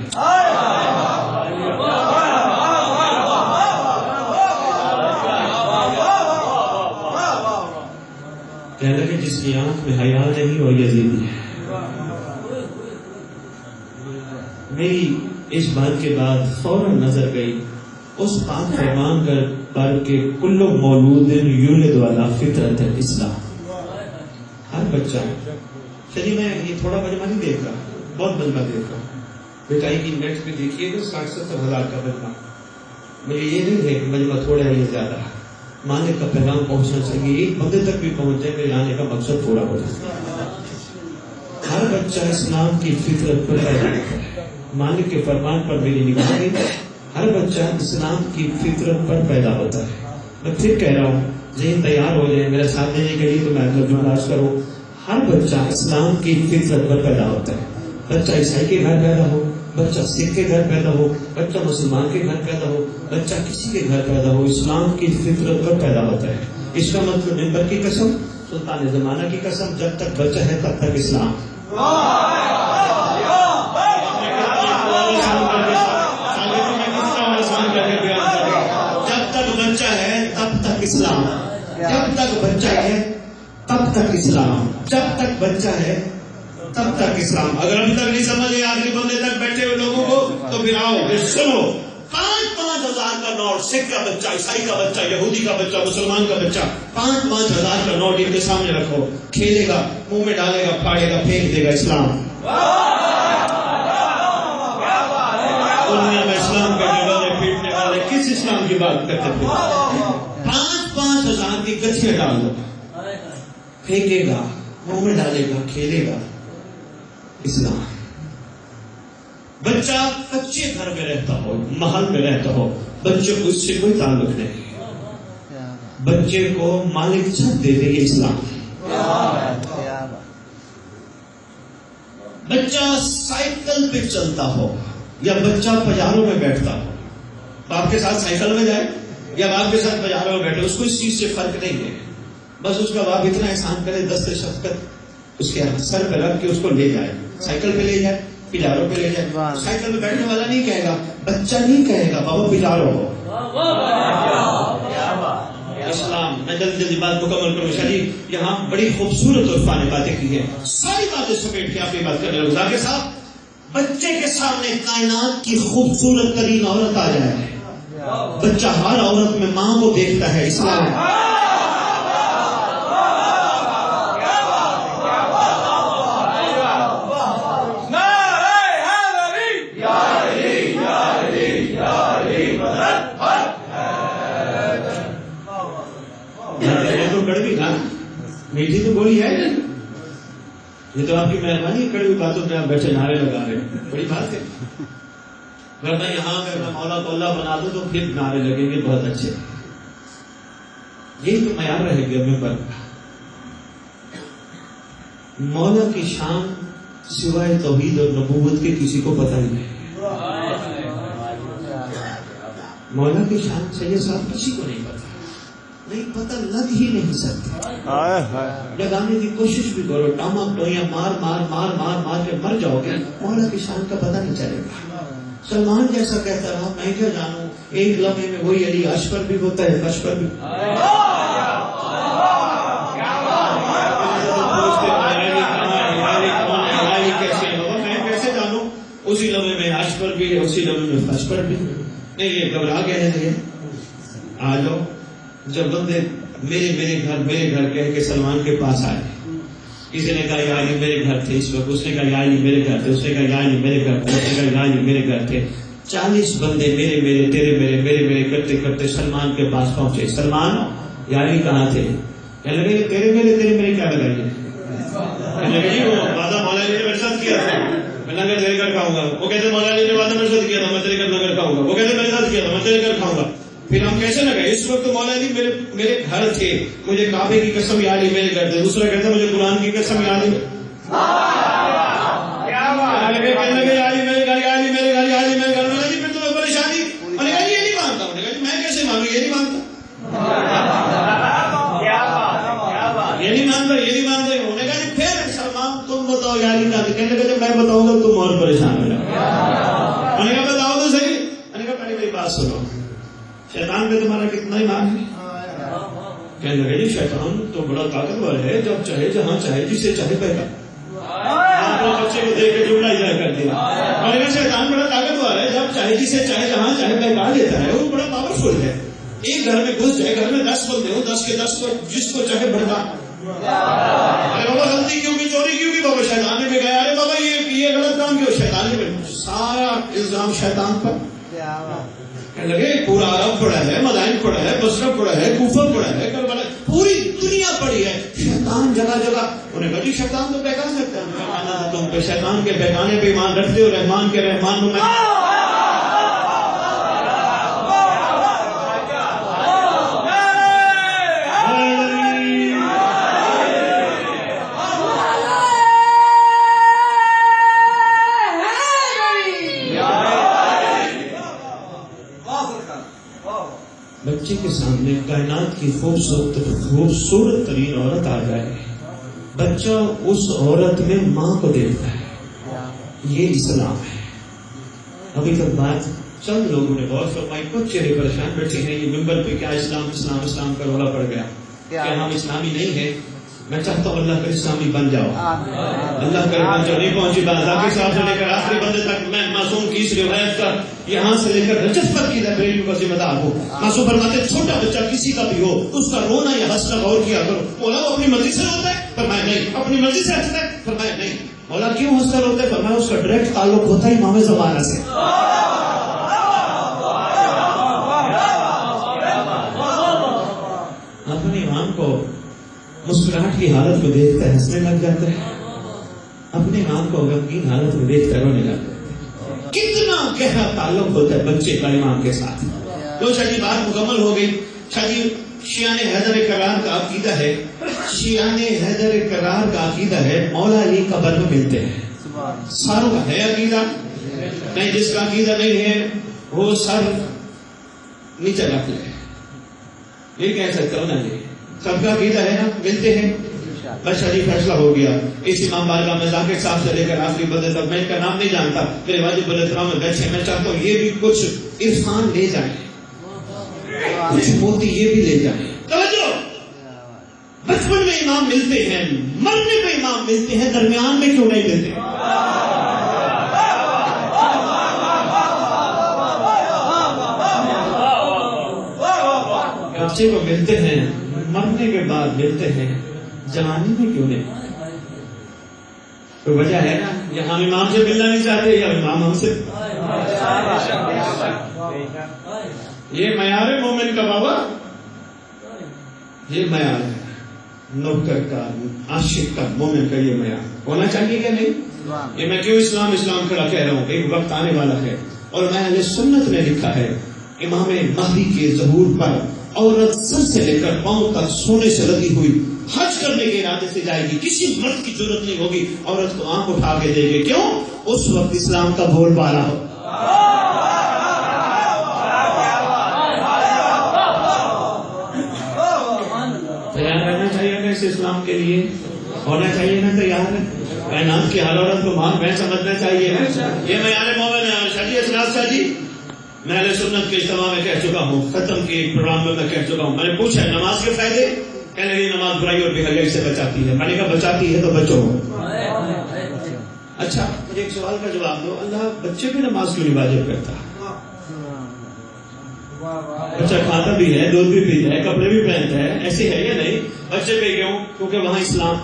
کہنے لگے جس کی آنکھ میں حیا نہیں اور یزیدی ہے. میری اس بات کے بعد فوراً نظر گئی اس پاک فرمان پر کہ کل مولود یولد والا فطرت اسلام. ہر بچہ, چلیے میں یہ تھوڑا مجمع نہیں دیکھ رہا, بہت مجمع دیکھ رہا ہوں. بیٹائی کی نیٹ پہ دیکھیے گا 60-70 ہزار کا مجمع. مجھے یہ نہیں ہے کہ مجمع تھوڑا ہے یا زیادہ ہے, مالک کا پیغام پہنچنا چاہیے, ایک بندے تک بھی پہنچ جائے میرے آنے کا مقصد پورا ہو جائے. ہر بچہ اسلام کی فطرت پر پیدا ہوتا ہے. مالک کے فرمان پر میری نگاہ گئی, ہر بچہ اسلام کی فطرت پر پیدا ہوتا ہے. میں پھر کہہ رہا ہوں, ذہن تیار ہو جائے میرا ساتھ دینے کے لیے تو میں ترجمہ کروں. ہر بچہ اسلام کی فطرت پر پیدا ہوتا ہے. بچہ عیسائی کے گھر پیدا ہو, بچہ سکھ کے گھر پیدا ہو, بچہ مسلمان کے گھر پیدا ہو, بچہ کسی کے گھر پیدا ہو, اسلام کی فطرت پر پیدا ہوتا ہے. اس کا مطلب منبر کی قسم, سلطان زمانہ کی قسم, جب تک بچہ ہے تب تک اسلام. جب تک بچہ ہے تب تک اسلام, جب تک بچہ ہے تب تک اسلام, جب تک بچہ ہے تب تک اسلام. اگر ابھی تک نہیں سمجھے آخری بندے تک بیٹھے ہوئے لوگوں کو تو پھر آؤ پھر سنو. 5 5,000 کا نوٹ، سکھ کا بچہ، عیسائی کا بچہ، یہودی کا بچہ، مسلمان کا بچہ، 5,000 کا نوٹ ان کے سامنے رکھو، کھیلے گا، منہ میں ڈالے گا، پھاڑے گا، پھینک دے گا اسلام۔ دنیا میں اسلام کا ڈنڈورے پیٹنے والے کس اسلام کی بات کرتے تھے؟ 5,000 کی گچھیاں ڈال دو، پھینکے گا، منہ میں ڈالے گا، کھیلے گا، اسلام۔ بچہ کچے گھر میں رہتا ہو، محل میں رہتا ہو، بچے کو اس سے کوئی تعلق نہیں، بچے کو مالک چھت دے دے، یہ اسلام۔ بچہ سائیکل پہ چلتا ہو یا بچہ پجاروں میں بیٹھتا ہو، باپ کے ساتھ سائیکل میں جائے یا باپ کے ساتھ پجاروں میں بیٹھے، اس کو اس چیز سے فرق نہیں ہے، بس اس کا باپ اتنا احسان کرے، دست شفقت اس کے سر پہ رکھ کے اس کو لے جائے، سائیکل پہ لے جائے، پجاروں پہ لے جائے۔ سائیکل پہ بیٹھنے والا نہیں کہے گا، بچہ نہیں کہے گا بابا پجاروں ہو۔ اسلام، میں جلدی بات مکمل کروں شاہ جی، یہاں بڑی خوبصورت عرفا نے باتیں کی ہیں، ساری باتیں سمیٹ کے آپ کی بات کرنے لگا۔ ذاکر صاحب، بچے کے سامنے کائنات کی خوبصورت ترین عورت آ جائے، بچہ ہر عورت میں ماں کو دیکھتا ہے، اسلام۔ کڑوی کھانا میٹھی تو گولی ہے، یہ تو آپ کی مہربانی، کڑوی باتوں میں آپ بیٹھے نعرے لگا رہے ہیں، بڑی بات ہے۔ ورنہ یہاں میں مولا کو اللہ بنا دوں تو پھر نعرے لگیں گے بہت اچھے، یہی تو معیار رہے گا ممبر کا۔ مولا کی شان سوائے توحید اور نبوت کے کسی کو پتہ ہی نہیں، مولا کی شان سید صاحب کسی کو نہیں پتہ، نہیں پتہ، لگ ہی نہیں سکتا۔ لگانے کی کوشش بھی کرو، ٹاما ٹوئیاں مار مار مار مار مار کے مر جاؤ گے، مولا کی شان کا پتہ نہیں چلے گا۔ سلمان جیسا کہتا رہا، میں کیا جانوں، ایک لمحے میں وہی علی اشکر بھی ہوتا ہے، اشکر بھی۔ میں کیسے جانوں، اسی لمحے میں اشکر بھی، اسی لمحے میں اشکر بھی نہیں۔ یہ گھبرا گئے ہیں، آ جاؤ۔ جب بندے میرے گھر کہہ کے سلمان کے پاس آئے، کسی نے کہا یا علی میرے گھر تھے اس وقت، اس نے کہا یا علی میرے گھر تھے، اس نے کہا یا علی میرے گھر تھے، اس نے کہا یا علی میرے گھر تھے۔ 40 بندے میرے تیرے میرے کرتے کرتے سلمان کے پاس پہنچے۔ سلمان، یا علی کہاں تھے؟ کہنے لگے تیرے میرے کیا لگائیے؟ کہنے لگے جی وہ وعدہ مولا علی نے میرے ساتھ کیا تھا، میں لنگر تیرے گھر کھاؤں گا۔ وہ کہتے مولا علی نے وعدہ میرے ساتھ کیا تھا، میں تیرے گھر لنگر کھاؤں گا۔ وہ کہتے میرے ساتھ کیا تھا، میں تیرے گھر کھاؤں گا۔ پھر ہم کیسے لگے؟ اس وقت مولا علی میرے گھر تھے، مجھے کعبے کی قسم یا علی میرے گھر تھے۔ دوسرا کہتا مجھے قرآن کی قسم یا علی پھر تمہیں پریشانی؟ میں نے کہا یہ نہیں مانتا، میں کیسے مانوں، یہ نہیں مانتا، یہ نہیں مانتا۔ انہوں نے کہا پھر سلمان تم بتاؤ یا علی کا، کہنے لگے میں بتاؤں گا تم اور پریشان ہو جاؤ۔ میں نے کہا بتاؤ تو صحیح۔ میں نے کہا پہلے میری بات سنو، شیطان پہ تمہارا کتنا ایمان ہے؟ کہنے لگے جی شیطان تو بڑا طاقتور ہے، جب چاہے جہاں چاہے جسے چاہے پیدا۔ بچے کو دیکھ کے جملہ اجرا کر دیا۔ میں نے کہا شیطان بڑا طاقتور ہے، جب چاہے جسے چاہے جہاں چاہے بہکا دیتا ہے، وہ بڑا پاورفل ہے۔ ایک گھر میں گھس جائے، گھر میں 10 بندے ہوں، 10 کے 10 کو جس کو چاہے بھڑکا۔ ارے بابا غلطی کیوں کی، چوری کیوں کی؟ بابا شیطان نے بگایا۔ ارے بابا یہ غلط کام کیوں؟ شیطان نے، سارا الزام شیطان پر۔ کہنے لگے پورا عرب پڑا ہے، مدائن پڑا ہے، بصرہ پڑا ہے، کوفہ پڑا ہے، کربلا، پوری دنیا پڑی ہے، شیطان جگہ جگہ۔ انہوں نے کہا جی شیطان تو بہکا سکتا ہے۔ تم پہ شیطان کے بہکانے پہ ایمان رکھتے ہو، رحمان کے رحمان کو میں بچے کے سامنے کائنات کی خوبصورت ترین عورت آ جائے، بچہ اس عورت میں ماں کو دیکھتا ہے، یہ اسلام ہے۔ ابھی تک بات چند لوگوں نے غور فرمائی، کچھ چہرے پریشان بیٹھے ہیں، یہ ممبر پہ کیا اسلام کا رولا پڑ گیا، کیا ہم اسلامی نہیں ہیں؟ میں چاہتا ہوں اللہ کا اسلامی بن جاؤ، اللہ کرے بن جاؤ۔ نہیں پہنچی بات ذاکر صاحب سے لے کر آخری بندے تک، میں معصوم کی اس روایت کا یہاں سے لے کر رجب تک کی لائبریری کا ذمہ دار ہوں۔ معصوم فرماتے چھوٹا بچہ کسی کا بھی ہو، اس کا رونا یا ہنسنا غور کیا کرو۔ مولا وہ اپنی مرضی سے روتا ہے؟ فرمایا نہیں۔ اپنی مرضی سے ہنستا ہے؟ فرمایا نہیں۔ مولا کیوں ہنستا روتا ہے؟ فرمایا اس کا ڈائریکٹ تعلق ہوتا ہے امام زمانہ سے۔ اپنے امام کو مسکراہٹ کی حالت میں دیکھتا ہے ہنسنے لگ جاتا ہے، اپنے امام کو غمگین حالت میں دیکھتا ہے رونے لگ جاتا ہے۔ کتنا گہرا تعلق ہوتا ہے بچے کا امام کے ساتھ۔ تو شاید بات مکمل ہو گئی۔ شاید شیعہ حیدر کرار کا عقیدہ ہے، شیعہ حیدر کرار کا عقیدہ ہے مولا علی قبر میں ملتے ہیں۔ ساروں کا ہے عقیدہ نہیں، جس کا عقیدہ نہیں ہے وہ سر نیچے رکھ لے، یہ کہہ سکتا ہوں نا جی، سب کا عقیدہ ہے نا، ملتے ہیں بس شادی فیصلہ ہو گیا۔ اس امام بارگاہ میں ذاکر صاحب سے لے کر آخری بندے تک، میں ان کا نام نہیں جانتا، میرے واجب الاحترام میں بیٹھے، میں چاہتا ہوں یہ بھی کچھ عرفان لے جائیں، کچھ موتی یہ بھی لے جائیں۔ توجہ، بچپن میں امام ملتے ہیں، مرنے میں امام ملتے ہیں، درمیان میں کیوں نہیں ملتے؟ بچے کو ملتے ہیں، مرنے کے بعد ملتے ہیں، جوانی میں کیوں نہیں؟ کوئی وجہ ہے نا؟ یا ہم امام سے ملنا نہیں چاہتے یا امام ہم سے؟ یہ معیار مومن کا بابا، یہ معیار ہے نوکر کا، عاشق کا، مومن کا، یہ معیار ہونا چاہیے کہ نہیں؟ یہ میں کیوں اسلام کھڑا کہہ رہا ہوں؟ ایک وقت آنے والا ہے اور میں اہل سنت نے لکھا ہے امام مہدی کے ظہور پر عورت سر سے لے کر پاؤں تک سونے سے لگی ہوئی حج کرنے کے ارادے سے جائے گی، کسی مرد کی ضرورت نہیں ہوگی، عورت کو آنکھ اٹھا کے دے گے۔ کیوں؟ اس وقت اسلام کا بول بالا ہو۔ تیار رہنا چاہیے نا اس اسلام کے لیے، ہونا چاہیے نا تیار ہے، کائنات کی ہر عورت کو ماں بہن سمجھنا چاہیے۔ یہ معیار مومن ہے۔ شاجی اسلاف شاہ جی، میں اہل سنت کے اجتماع میں کہہ چکا ہوں، ختم کے ایک پروگرام میں کہہ چکا ہوں، میں نے پوچھا نماز کے فائدے، کہنے لگی نماز برائی اور بے حیائی سے بچاتی ہے۔ میں نے کہا بچاتی ہے تو بچو۔ اچھا مجھے ایک سوال کا جواب دو، اللہ بچے پہ نماز کیوں نہیں واجب کرتا؟ بچہ کھاتا بھی ہے، دودھ بھی پیتا ہے، کپڑے بھی پہنتا ہے، ایسے ہے یا نہیں؟ بچے پہ کیوں؟ کیونکہ وہاں اسلام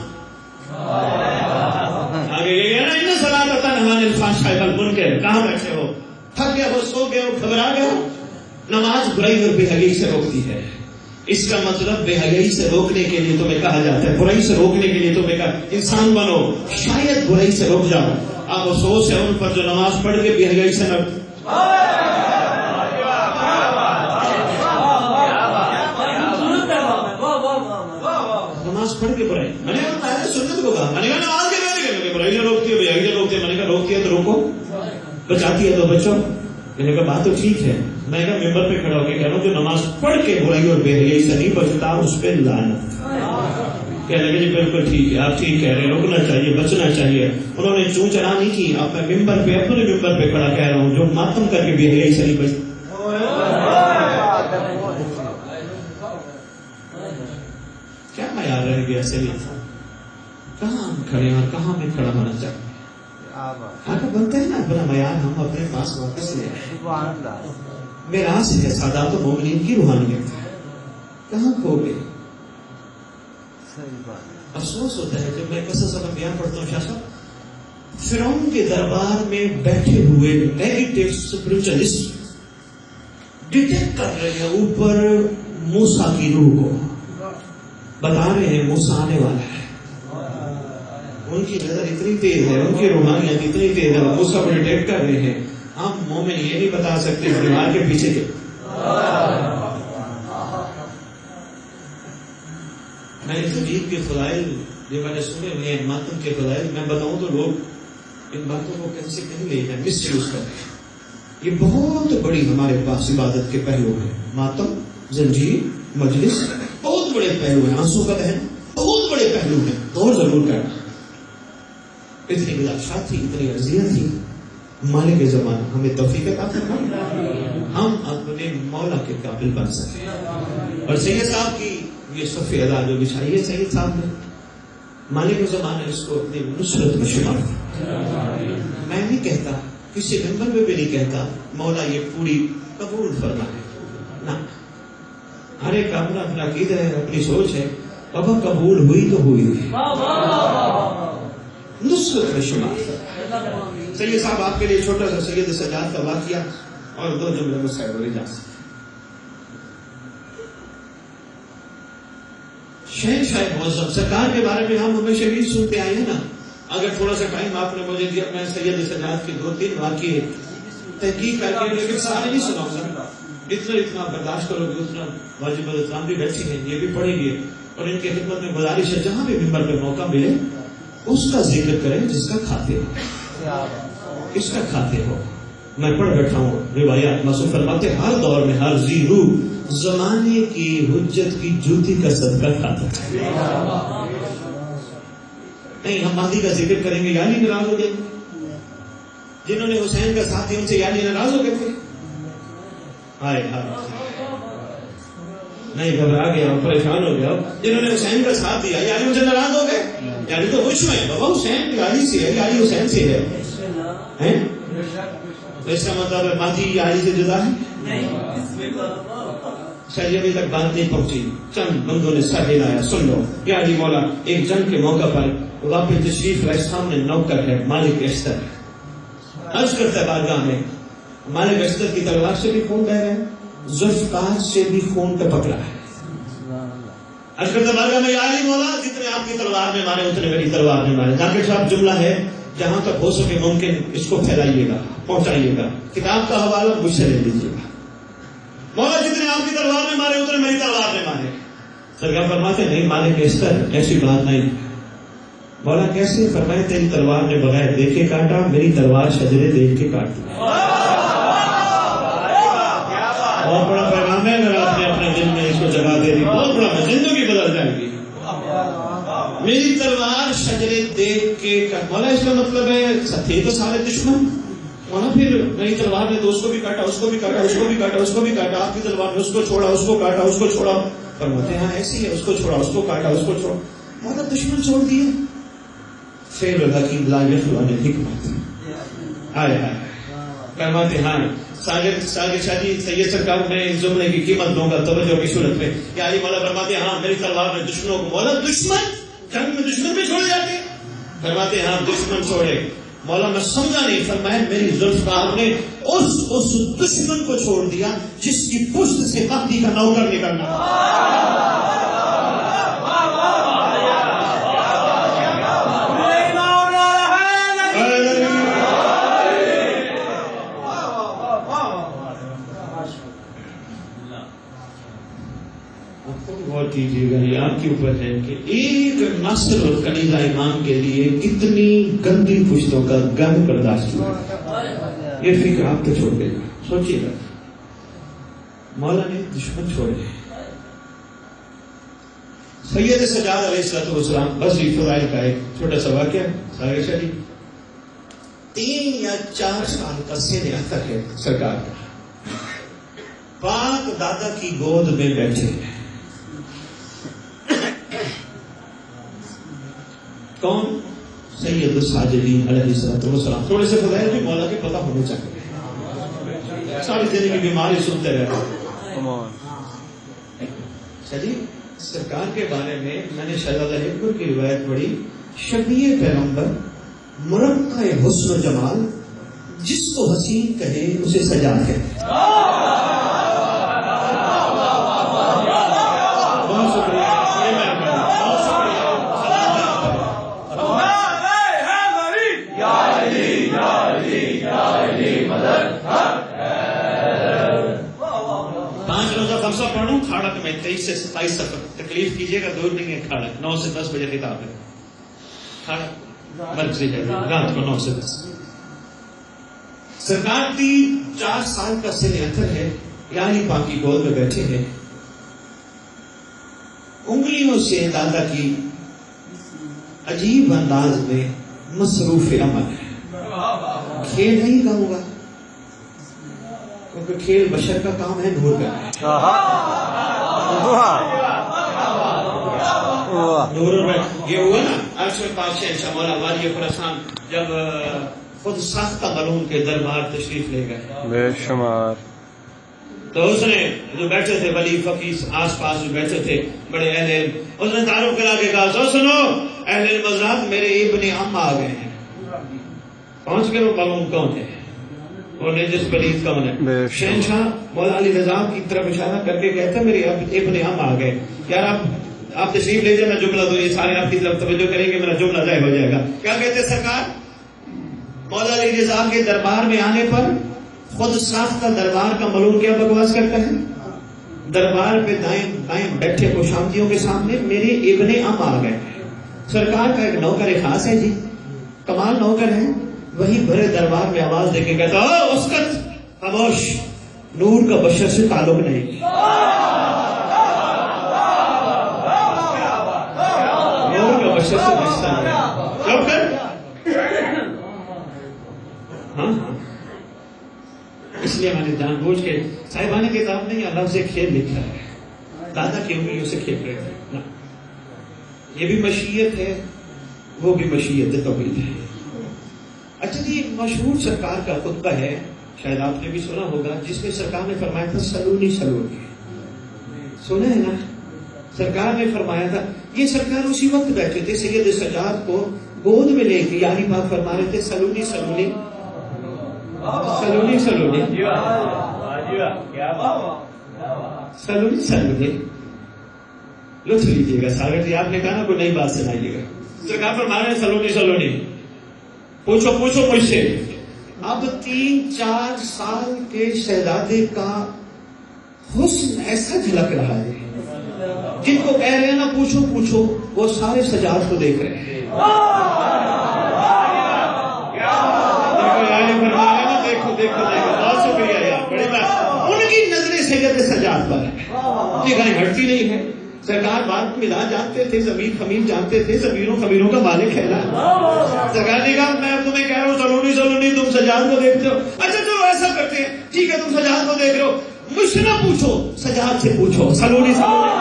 آگے یہ ہے نا، ان صلاۃ تنہی عن الفحشاء والمنکر۔ کہاں بیٹھے ہو؟ تھک گئے ہو، سو گئے ہو، گھبرا گئے ہو؟ نماز برائی اور بے حیائی سے روکتی ہے۔ اس کا مطلب بے حیائی سے روکنے کے لیے تمہیں کہا جاتا ہے، برائی سے روکنے کے لیے تمہیں کہا انسان بنو، شاید برائی سے روک جاؤ۔ اب افسوس ہے ان پر جو نماز پڑھ کے بے حیائی سے نہ نماز پڑھ کے برائی، میں نے کہا سنت کو کہا، میں نے کہا نماز کے بارے میں برائی سے روکتی ہے، بے حیائی سے روکتی ہے، میں نے کہا روکتی ہے تو روکو، بچاتی ہے تو بچو۔ میں نے کہا بات تو ٹھیک ہے، میں کہا ممبر پہ کھڑا ہو کے کہہ رہا ہوں جو نماز پڑھ کے برائی اور بے حیائی سے نہیں بچتا اس پہ لعنت۔ کہنے لگے جی بالکل ٹھیک ہے، آپ ٹھیک کہہ رہے ہیں، رکنا چاہیے، بچنا چاہیے۔ انہوں نے چوں چرا نہیں کی، اب میں ممبر پہ اپنے ممبر پہ کھڑا کہہ رہا ہوں جو ماتم کر کے بے حیائی سے نہیں بچتا۔ کیا معیار رہ گیا سے کہاں ہم کھڑے ہیں اور کہاں میں کھڑا ہونا چاہتا ہوں؟ بنتے ہیں نا اپنا معیار ہم اپنے پاس واپس لے آئے۔ میراث ہے سادات المومنین کی روحانیت، کہاں کھو گئے؟ افسوس ہوتا ہے جب میں قصص الانبیاء پڑھتا ہوں شاہ صاحب، فرعون کے دربار میں بیٹھے ہوئے نیگیٹو اسپرچولیسٹ ڈیٹیکٹ کر رہے ہیں اوپر موسیٰ کی روح کو، بتا رہے ہیں موسیٰ آنے والا ہے۔ ان کی نظر اتنی تیز ہے، ان کی روحانیت اتنی تیز ہے، موسیٰ کو ڈیٹیکٹ کر رہے ہیں۔ ہم مومن یہ نہیں بتا سکتے دیوار کے پیچھے کے۔ میں اس عجیب کے فضائل جو میں نے سنے ہوئے ہیں، ماتم کے فضائل میں بتاؤں تو لوگ ان باتوں کو کیسے کہیں لے جائیں، مس یوز کر رہے ہیں۔ یہ بہت بڑی ہمارے پاس عبادت کے پہلو ہیں، ماتم، زنجیر، مجلس، بہت بڑے پہلو ہیں، آنسو کا دہن، بہت بڑے پہلو ہیں، غور ضرور کرنا۔ اتنی گزارشات تھی، اتنی عرضیاں تھی، مالک زمانہ ہمیں توفیق عطا فرمائے، ہم اپنے مولا کے قابل بن سکیں۔ اور سید صاحب کی یہ صف ادا جو بچھائی ہے سید صاحب نے، مالک زمان نے اس کو اپنی نصرت میں شمار کیا. میں نہیں کہتا، کسی ممبر پہ بھی نہیں کہتا مولا یہ پوری قبول فرمائے، نہ، ہر ایک کا اپنا اپنا عقیدہ ہے، اپنی سوچ ہے. بابا قبول ہوئی تو ہوئی، نصرت میں شمار. سید صاحب آپ کے لیے چھوٹا سا سید سجاد کا واقعہ اور 2 جملے مسائل اور اجازت. شہنشاہ معظم سرکار کے بارے میں ہم ہمیشہ بھی سنتے آئے ہیں نا. اگر تھوڑا سا ٹائم آپ نے مجھے دیا میں سید سجاد کے 2-3 واقعے تحقیق کر کے، لیکن سارے نہیں سناؤں گا، اتنا برداشت کرو گے اتنا واجب الاسلام بھی بیٹھے ہیں، یہ بھی پڑھیں گے. اور ان کی خدمت میں گزارش ہے جہاں بھی ممبر پہ موقع ملے اس کا ذکر کریں جس کا کھاتے ہو، اس کا کھاتے ہو. میں پڑھ بیٹھا ہوں روایات. معصوم فرماتے ہر دور میں ہر ذی روح زمانے کی حجت کی جوتی کا صدقہ کھاتا ہے. نہیں، ہم مہدی کا ذکر کریں گے یعنی ناراض ہو گئے. جنہوں نے حسین کا ساتھ دیا ان سے یعنی ناراض ہو گئے تھے. ہائے ہائے، نہیں گھبرا گیا، پریشان ہو گیا. جنہوں نے حسین کا ساتھ دیا یعنی ان سے ناراض ہو گئے. یعنی تو خوش ہوئے، بابا حسین کی علی سے ہے، علی حسین سے ہے. تو اس کا مطلب ہے مہدی علی سے جدا ہے. شاید ابھی تک بات نہیں پہنچی. چند بندوں نے سر ہلایا. سن لو، یا علی مولا ایک جنگ کے موقع پر واپس تشریف لائے. سامنے نوکر ہے مالک اشتر. عرض کرتا ہے بارگاہ میں، مالک اشتر کی تلوار سے بھی خون بہ رہا ہے، ذوالفقار سے بھی خون ٹپک رہا ہے. عرض کرتا ہے بارگاہ میں، یا علی مولا جتنے آپ کی تلوار میں مارے اتنے میری تلوار میں مارے. ذاکر صاحب جملہ ہے، جہاں تک ہو سکے ممکن اس کو پھیلائیے گا، پہنچائیے گا. کتاب کا حوالہ مجھ سے لے لیجیے گا. مولا جتنے آپ کی تلوار میں مارے اتنے میری تلوار میں مارے. سرکار فرماتے نہیں مالک اشتر ایسی بات نہیں. مولا کیسے؟ فرمائے تیری تلوار نے بغیر دیکھے کاٹا، میری تلوار شجرے دیکھ کے کاٹی. بہت بڑا پیغام ہے. اگر آپ نے اپنے دل میں اس کو جگہ دے دی بہت بڑا، زندگی بدل جائے گی. میری تلوار شجرے دیکھ کے کاٹا. مولا اس کا مطلب ہے تھے تو سارے دشمن. مولا پھر میری تلوار نے تو اس کو بھی کاٹا، اس کو بھی کاٹا، اس کو بھی کاٹا، اس کو بھی کاٹا. آپ کی تلوار نے اس کو چھوڑا، اس کو کاٹا، اس کو چھوڑا. فرماتے ہیں ہاں ایسی ہے، اس کو چھوڑا، اس کو کاٹا، اس کو چھوڑا. مولا دشمن چھوڑ دیے. فعل الحکیم لا یخلو عن الحکمت. آئے آئے فرماتے ہاں ساجد شاہ جی سید سرکار میں اس جملے کی قیمت دوں گا توجہ کی صورت میں. یا علی مولا فرماتے ہاں میری تلوار نے دشمنوں کو. مولا دشمن جنگ میں دشمن بھی چھوڑے جاتے ہیں. فرماتے ہاں دشمن چھوڑے. مولا میں سمجھا نہیں. فرمایا میری ذوالفقار نے اس دشمن کو چھوڑ دیا جس کی پشت سے مہدی کا نوکر نکلنا. غور کیجیے گا، یہ آپ کے اوپر ہے کہ ایک ناصر اور کنیزہ امام کے لیے کتنی گندی پشتوں کا گند برداشت ہوا. یہ فکر آپ کو چھوڑ دے گا. سوچیے گا مولا نے دشمن چھوڑے. سید سجاد علیہ السلام بس فضائل کا ایک چھوٹا سا واقعہ. ساگر شاہ جی 3 یا 4 سال کا سن اثر ہے سرکار کا. پاک دادا کی گود میں بیٹھے ہیں. کون؟ سید الساجدین علیہ السلام. تھوڑے سے فضائل بھی مولا کے پتہ ہونے چاہیے. ساری زندگی بیماری سنتے رہے. جی سرکار کے بارے میں نے شہزادہ اکبر کی روایت پڑھی. شفیع پیغمبر، مرقع حسن و جمال، جس کو حسین کہے اسے سجا کہے. بہت شکریہ. پڑھوں کھاڑک میں 23 سے 27 سفر. تکلیف کیجیے گا دور نہیں ہے. کھاڑک 9 سے 10 بجے خطاب ہے. کھاڑک مرکزی ہے رات کو 9 سے 10. سرکار کی 4 سال کا سن اثر ہے. یعنی پاک کی گود میں بیٹھے ہیں. انگلیوں سے دادا کی عجیب انداز میں مصروف عمل ہے. کھیل نہیں کہوں گا کیونکہ کھیل بشر کا کام ہے، نور کا ہے. نور یہ ہوا نا. عرش پاک شہنشاہ مولا والی خراسان جب خود ساختہ ملعون کے دربار تشریف لے گئے بے شمار، تو اس نے جو بیٹھے تھے ولی فقیر آس پاس جو بیٹھے تھے بڑے اہل علم، اس نے تعارف کرا کے کہا سنو اہل علم حضرات میرے ابن عم آ گئے ہیں. پہنچ کے وہ ملعون کون ہے اور نجس پلید کون ہے؟ شہنشاہ مولا علی رضا کی طرف اشارہ کر کے کہتا میرے ابن عم آ گئے. یار آپ تشریف لے جائیں میں جملہ دو یہ سارے آپ کی طرف توجہ کریں گے میرا جملہ ضائع ہو جائے گا. کیا کہتے سرکار؟ مولا علی رضا کے دربار میں آنے پر خود ساختہ دربار کا ملعون کیا بکواس کرتا ہے؟ دربار پہ دائیں بائیں بیٹھے خوشامدیوں کے سامنے میرے ابن عم آ گئے. سرکار کا ایک نوکر خاص ہے جی، کمال نوکر ہے، وہی بھرے دربار میں آواز دے کے کہتا اسکت خاموش، نور کا بشر سے تعلق نہیں، نور کا بشر سے رشتہ نہیں. چپ کر. ہاں اس لیے میں نے جان بوجھ کے صاحبان کتاب نہیں اللہ سے کھیل لکھا ہے، دادا کی انگلیوں سے کھیل رہے تھے. یہ بھی مشیت ہے، وہ بھی مشیت توحید ہے. اچھا جی، مشہور سرکار کا خطبہ ہے، شاید آپ نے بھی سنا ہوگا، جس میں سرکار نے فرمایا تھا سلونی سلونی. سنا ہے نا؟ سرکار نے فرمایا تھا. یہ سرکار اسی وقت بیٹھے تھے سید سجاد کو گود میں لے کے یاری پاک فرما رہے تھے سلونی سلونی سلونی سلونی سلونی سلونی. لطف لیجیے گا ساگر جی، آپ نے کہا نا کوئی نئی بات سنائیے گا. سرکار فرما رہے ہیں سلونی سلونی. پوچھو مجھ سے. اب 3-4 سال کے شہزادے کا حسن ایسا جھلک رہا ہے، جن کو کہہ رہے ہیں نا پوچھو وہ سارے سجاد کو دیکھ رہے ہیں. دیکھو بہت شکریہ یار، بڑی بات. ان کی نظریں سید سجاد پر ہے، یہ کہیں ہٹتی نہیں ہے. سرکار بات ملا جانتے تھے، زمین خمیر جانتے تھے، زمینوں خمیروں کا مالک ہے نا. سرکار نے کہا میں تمہیں کہہ رہا ہوں سلونی سلونی، تم سجاد کو دیکھتے ہو. اچھا چلو ایسا کرتے ہیں، ٹھیک ہے تم سجاد کو دیکھ رہے ہو، مجھ سے نہ پوچھو، سجاد سے پوچھو. سلونی سلونی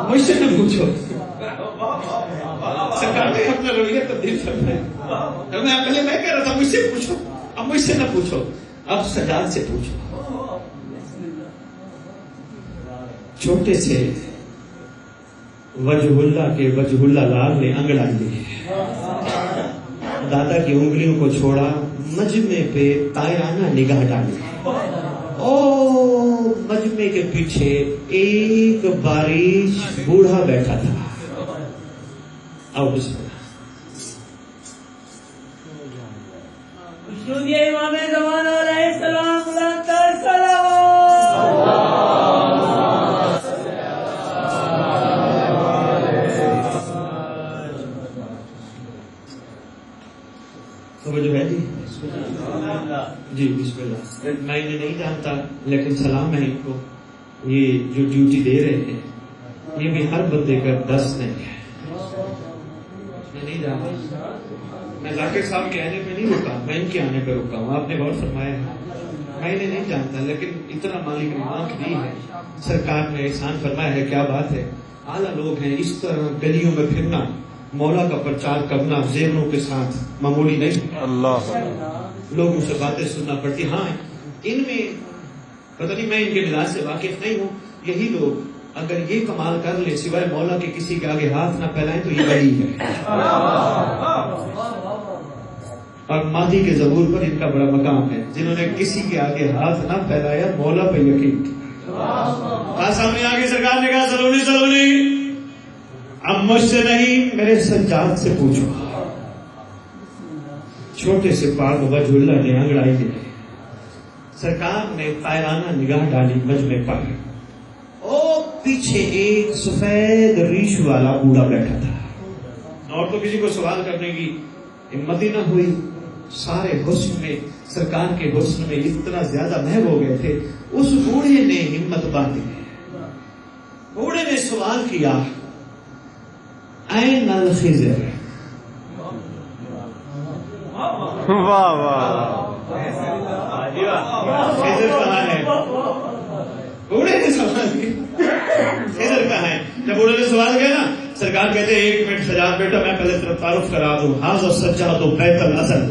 مجھ سے نہ پوچھو. سرکار نے اپنا رویہ تبدیل کرنا ہے. پہلے میں کہہ رہا تھا مجھ سے پوچھو، اب مجھ سے نہ پوچھو، اب سجاد سے پوچھو. چھوٹے سے وجہ اللہ کے وجہ اللہ لال نے انگڑائی لی، دادا کی انگلیوں کو چھوڑا، مجمع پہ تائرانہ نگاہ ڈالی. او مجمع کے پیچھے ایک باریش بوڑھا بیٹھا تھا. بسم اللہ. امام زمان علیہ السلام توجہ ہے جی بسم اللہ. میں انہیں نہیں جانتا لیکن سلام ہے ان کو، یہ جو ڈیوٹی دے رہے ہیں یہ بھی ہر بندے کا دست نہیں ہے. میں نہیں جانتا، میں ذاکر صاحب کے آنے پہ نہیں رکا، میں ان کے آنے پہ رکا ہوں. آپ نے بہت فرمایا ہے، میں انہیں نہیں جانتا لیکن اتنا مالک نے آنکھ دی ہے، سرکار نے احسان فرمایا ہے. کیا بات ہے، اعلیٰ لوگ ہیں. اس طرح گلیوں میں پھرنا، مولا کا پرچار کرنا زیوروں کے ساتھ معمولی نہیں. اللہ لوگوں سے باتیں سننا پڑتی. ہاں ان میں پتہ نہیں، میں ان کے مزاج سے واقف نہیں ہوں. یہی لوگ اگر یہ کمال کر لے سوائے مولا کے کسی کے آگے ہاتھ نہ پھیلائیں تو یہ ولی ہے. اور ماضی کے ظہور پر ان کا بڑا مقام ہے، جنہوں نے کسی کے آگے ہاتھ نہ پھیلایا، مولا پہ یقین. سامنے آگے سرکار نے کہا سلونی سلونی، اب مجھ سے نہیں میرے سجاد سے پوچھو. چھوٹے سے پاک وجہ اللہ نے انگڑائی لی. سرکار نے طائرانہ نگاہ ڈالی مجمع پر. او پیچھے ایک سفید ریش والا بوڑھا بیٹھا تھا. اور تو کسی کو سوال کرنے کی ہمت ہی نہ ہوئی. سارے حسن میں، سرکار کے حسن میں اتنا زیادہ محو ہو گئے تھے. اس بوڑھے نے ہمت باندھی. بوڑھے نے سوال کیا این الخضر. واہ واہ خضر کہاں ہے؟ بوڑھے نے سوال کیا خضر کہاں ہے؟ جب بوڑھے نے سوال کیا نا، سرکار کہتے ہیں 1 منٹ سجاد بیٹا میں پہلے طرف تعارف کرا دوں، حاضر سجاد بیت الازل،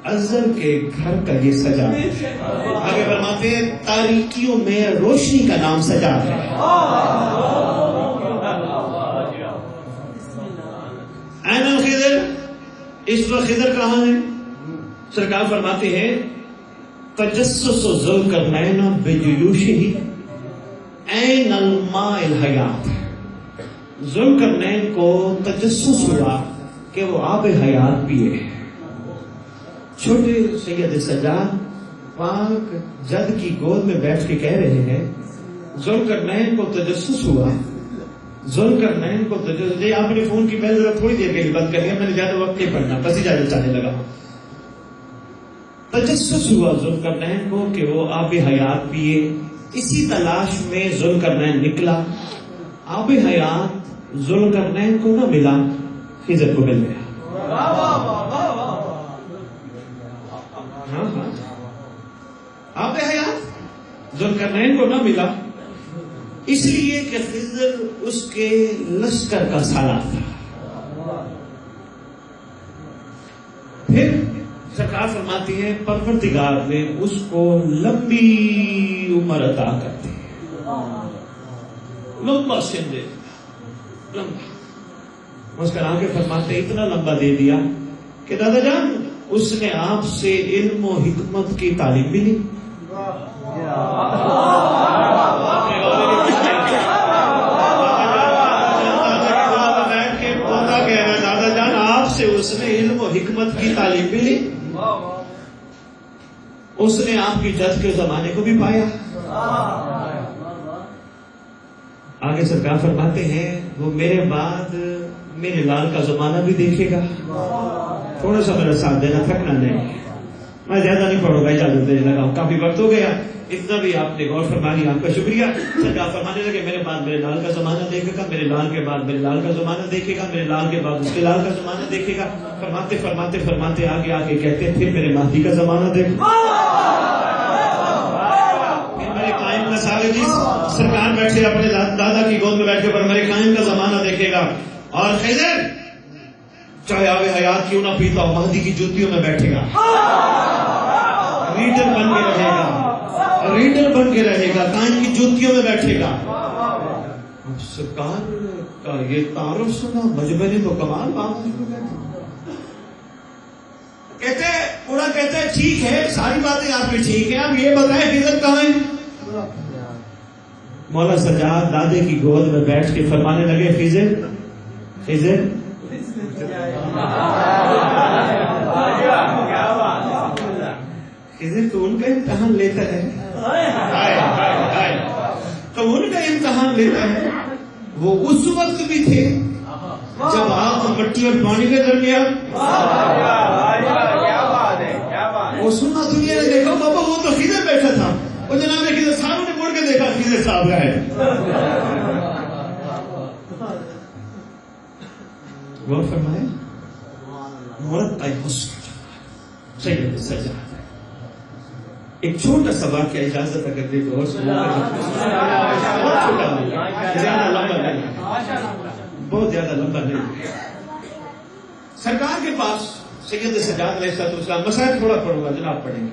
ازل کے گھر کا یہ سجاد ہے۔ آگے فرماتے ہیں تاریکیوں میں روشنی کا نام سجاد ہے۔ این الخضر، اس وقت خضر کہاں ہے؟ سرکار فرماتے ہیں تجسس ذوالقرنین بجیوشہ این الماء الحیات، ذوالقرنین کو تجسس ہوا کہ وہ آب حیات پیے۔ چھوٹے سید سجاد پاک جد کی گود میں بیٹھ کے کہہ رہے ہیں ذوالقرنین کو تجسس ہوا، ذوالقرنین کو تجسس، آپ نے فون کی پہلے ذرا تھوڑی دیر کے لیے بند کر لیا، میں نے زیادہ وقت نہیں پڑھنا، بس اجازت چاہنے لگا۔ تجسس ہوا ذوالقرنین کو کہ وہ آب حیات پیے، اسی تلاش میں ذوالقرنین نکلا، آب حیات ذوالقرنین کو نہ ملا، خضر کو مل گیا۔ آب حیات ذوالقرنین کو نہ ملا، اس لیے کہ خضر اس کے لشکر کا سالار تھا۔ پھر سرکار فرماتی ہے پروردگار نے اس کو لمبی عمر عطا کر دی، لمبا سن دے دیا، لمبا مسکرا کے فرماتے ہیں اتنا لمبا دے دیا کہ دادا جان اس نے آپ سے علم و حکمت کی تعلیم بھی لی۔ دادا جان آپ سے اس نے علم و حکمت کی تعلیم بھی لی، اس نے آپ کی جد کے زمانے کو بھی پایا۔ آگے سرکار فرماتے ہیں وہ میرے بعد میرے لال کا زمانہ بھی دیکھے گا۔ تھوڑا سا میرا ساتھ دینا، تھکنا نہیں، میں زیادہ نہیں پڑھوں گا، اجازت دینے لگا ہوں، کافی وقت ہو گیا، اتنا بھی آپ نے غور فرما لیا، آپ کا شکریہ۔ سرکار فرمانے لگے میرے بعد میرے لال کا زمانہ دیکھے گا، میرے لال کے بعد میرے لال کا زمانہ دیکھے گا، میرے لال کے بعد اس کے لال کا زمانہ دیکھے گا، فرماتے فرماتے فرماتے آگے آگے کہتے پھر میرے مہدی کا زمانہ دیکھو، پھر میرے قائم کا سارے جی سرکار بیٹھے اپنے دادا کی گود میں بیٹھ کے پر میرے قائم کا زمانہ دیکھے گا، اور خضر چاہے آب حیات کیوں نہ پیتا ہو مہدی کی جوتیوں میں بیٹھے گا، ریڈر بن کے رہے گا، ریڈر بن کے رہے گا، قائم کی جوتیوں میں بیٹھے گا۔ اب سرکار کا یہ تعارف سنا مجمع نے تو کمال بات کہتے پورا کہتا ہے ٹھیک ہے ساری باتیں آپ کی ٹھیک ہیں، اب یہ بتائیں خضر کہاں ہے؟ مولا سجاد دادے کی گود میں بیٹھ کے فرمانے لگے خضر خضر خضر تو ان کا امتحان لیتا ہے، تو ان کا امتحان لیتا ہے، وہ اس وقت بھی تھے جب آپ مٹی اور پانی کے درمیان، وہ سننا دنیا نے دیکھا بابا وہ تو خضر بیٹھا تھا، وہ جناب نے خضر صاحب نے مڑ کے دیکھا خضر صاحب کا ہے۔ غور فرمائے مرتع حسن سید سجاد۔ ایک چھوٹا سا واقعہ اجازت اگر دے تو اور زیادہ لمبا نہیں، بہت زیادہ لمبا نہیں۔ سرکار کے پاس سید سجاد علیہ السلام، مسائل تھوڑا پڑھوں گا جناب پڑھیں گے۔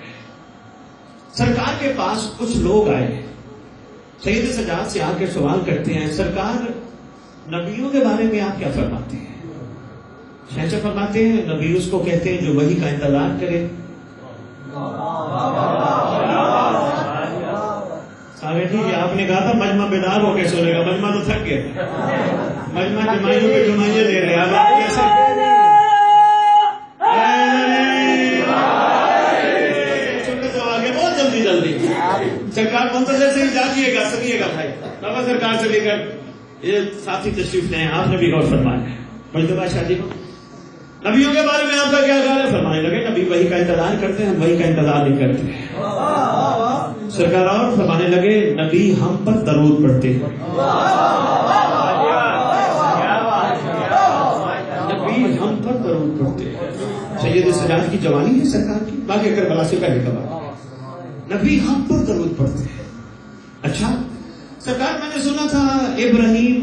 سرکار کے پاس کچھ لوگ آئے، سید سجاد سے آ کے سوال کرتے ہیں سرکار نبیوں کے بارے میں آپ کیا فرماتے ہیں؟ شہنشاہ فرماتے ہیں نبی اس کو کہتے ہیں جو وحی کا انتظار کرے۔ آپ نے کہا تھا مجمع بیدار ہو کے سونے گا، مجمع تو تھک گیا، مجمع جمائیوں کے جمائیے دے رہے ہیں، آپ کیسے بہت جلدی جلدی سرکار منتظر سے جاگیے گا، سنیے گا بھائی، بابا سرکار سے لے کر یہ ساتھی تشریف لے، آپ نے بھی غور فرمایا مجتبہ شاہ جی کو نبیوں کے بارے میں آپ کا کیا خیال ہے؟ فرمانے لگے نبی وحی کا انتظار کرتے ہیں، ہم وحی کا انتظار نہیں کرتے۔ سرکار اور فرمانے لگے نبی ہم پر درود پڑھتے ہیں۔ سید سجاد کی جوانی ہے سرکار کی، باقی کربلا سے پہلے کا بات، نبی حق پر درود پڑھتے ہیں. اچھا سرکار، میں نے سنا تھا ابراہیم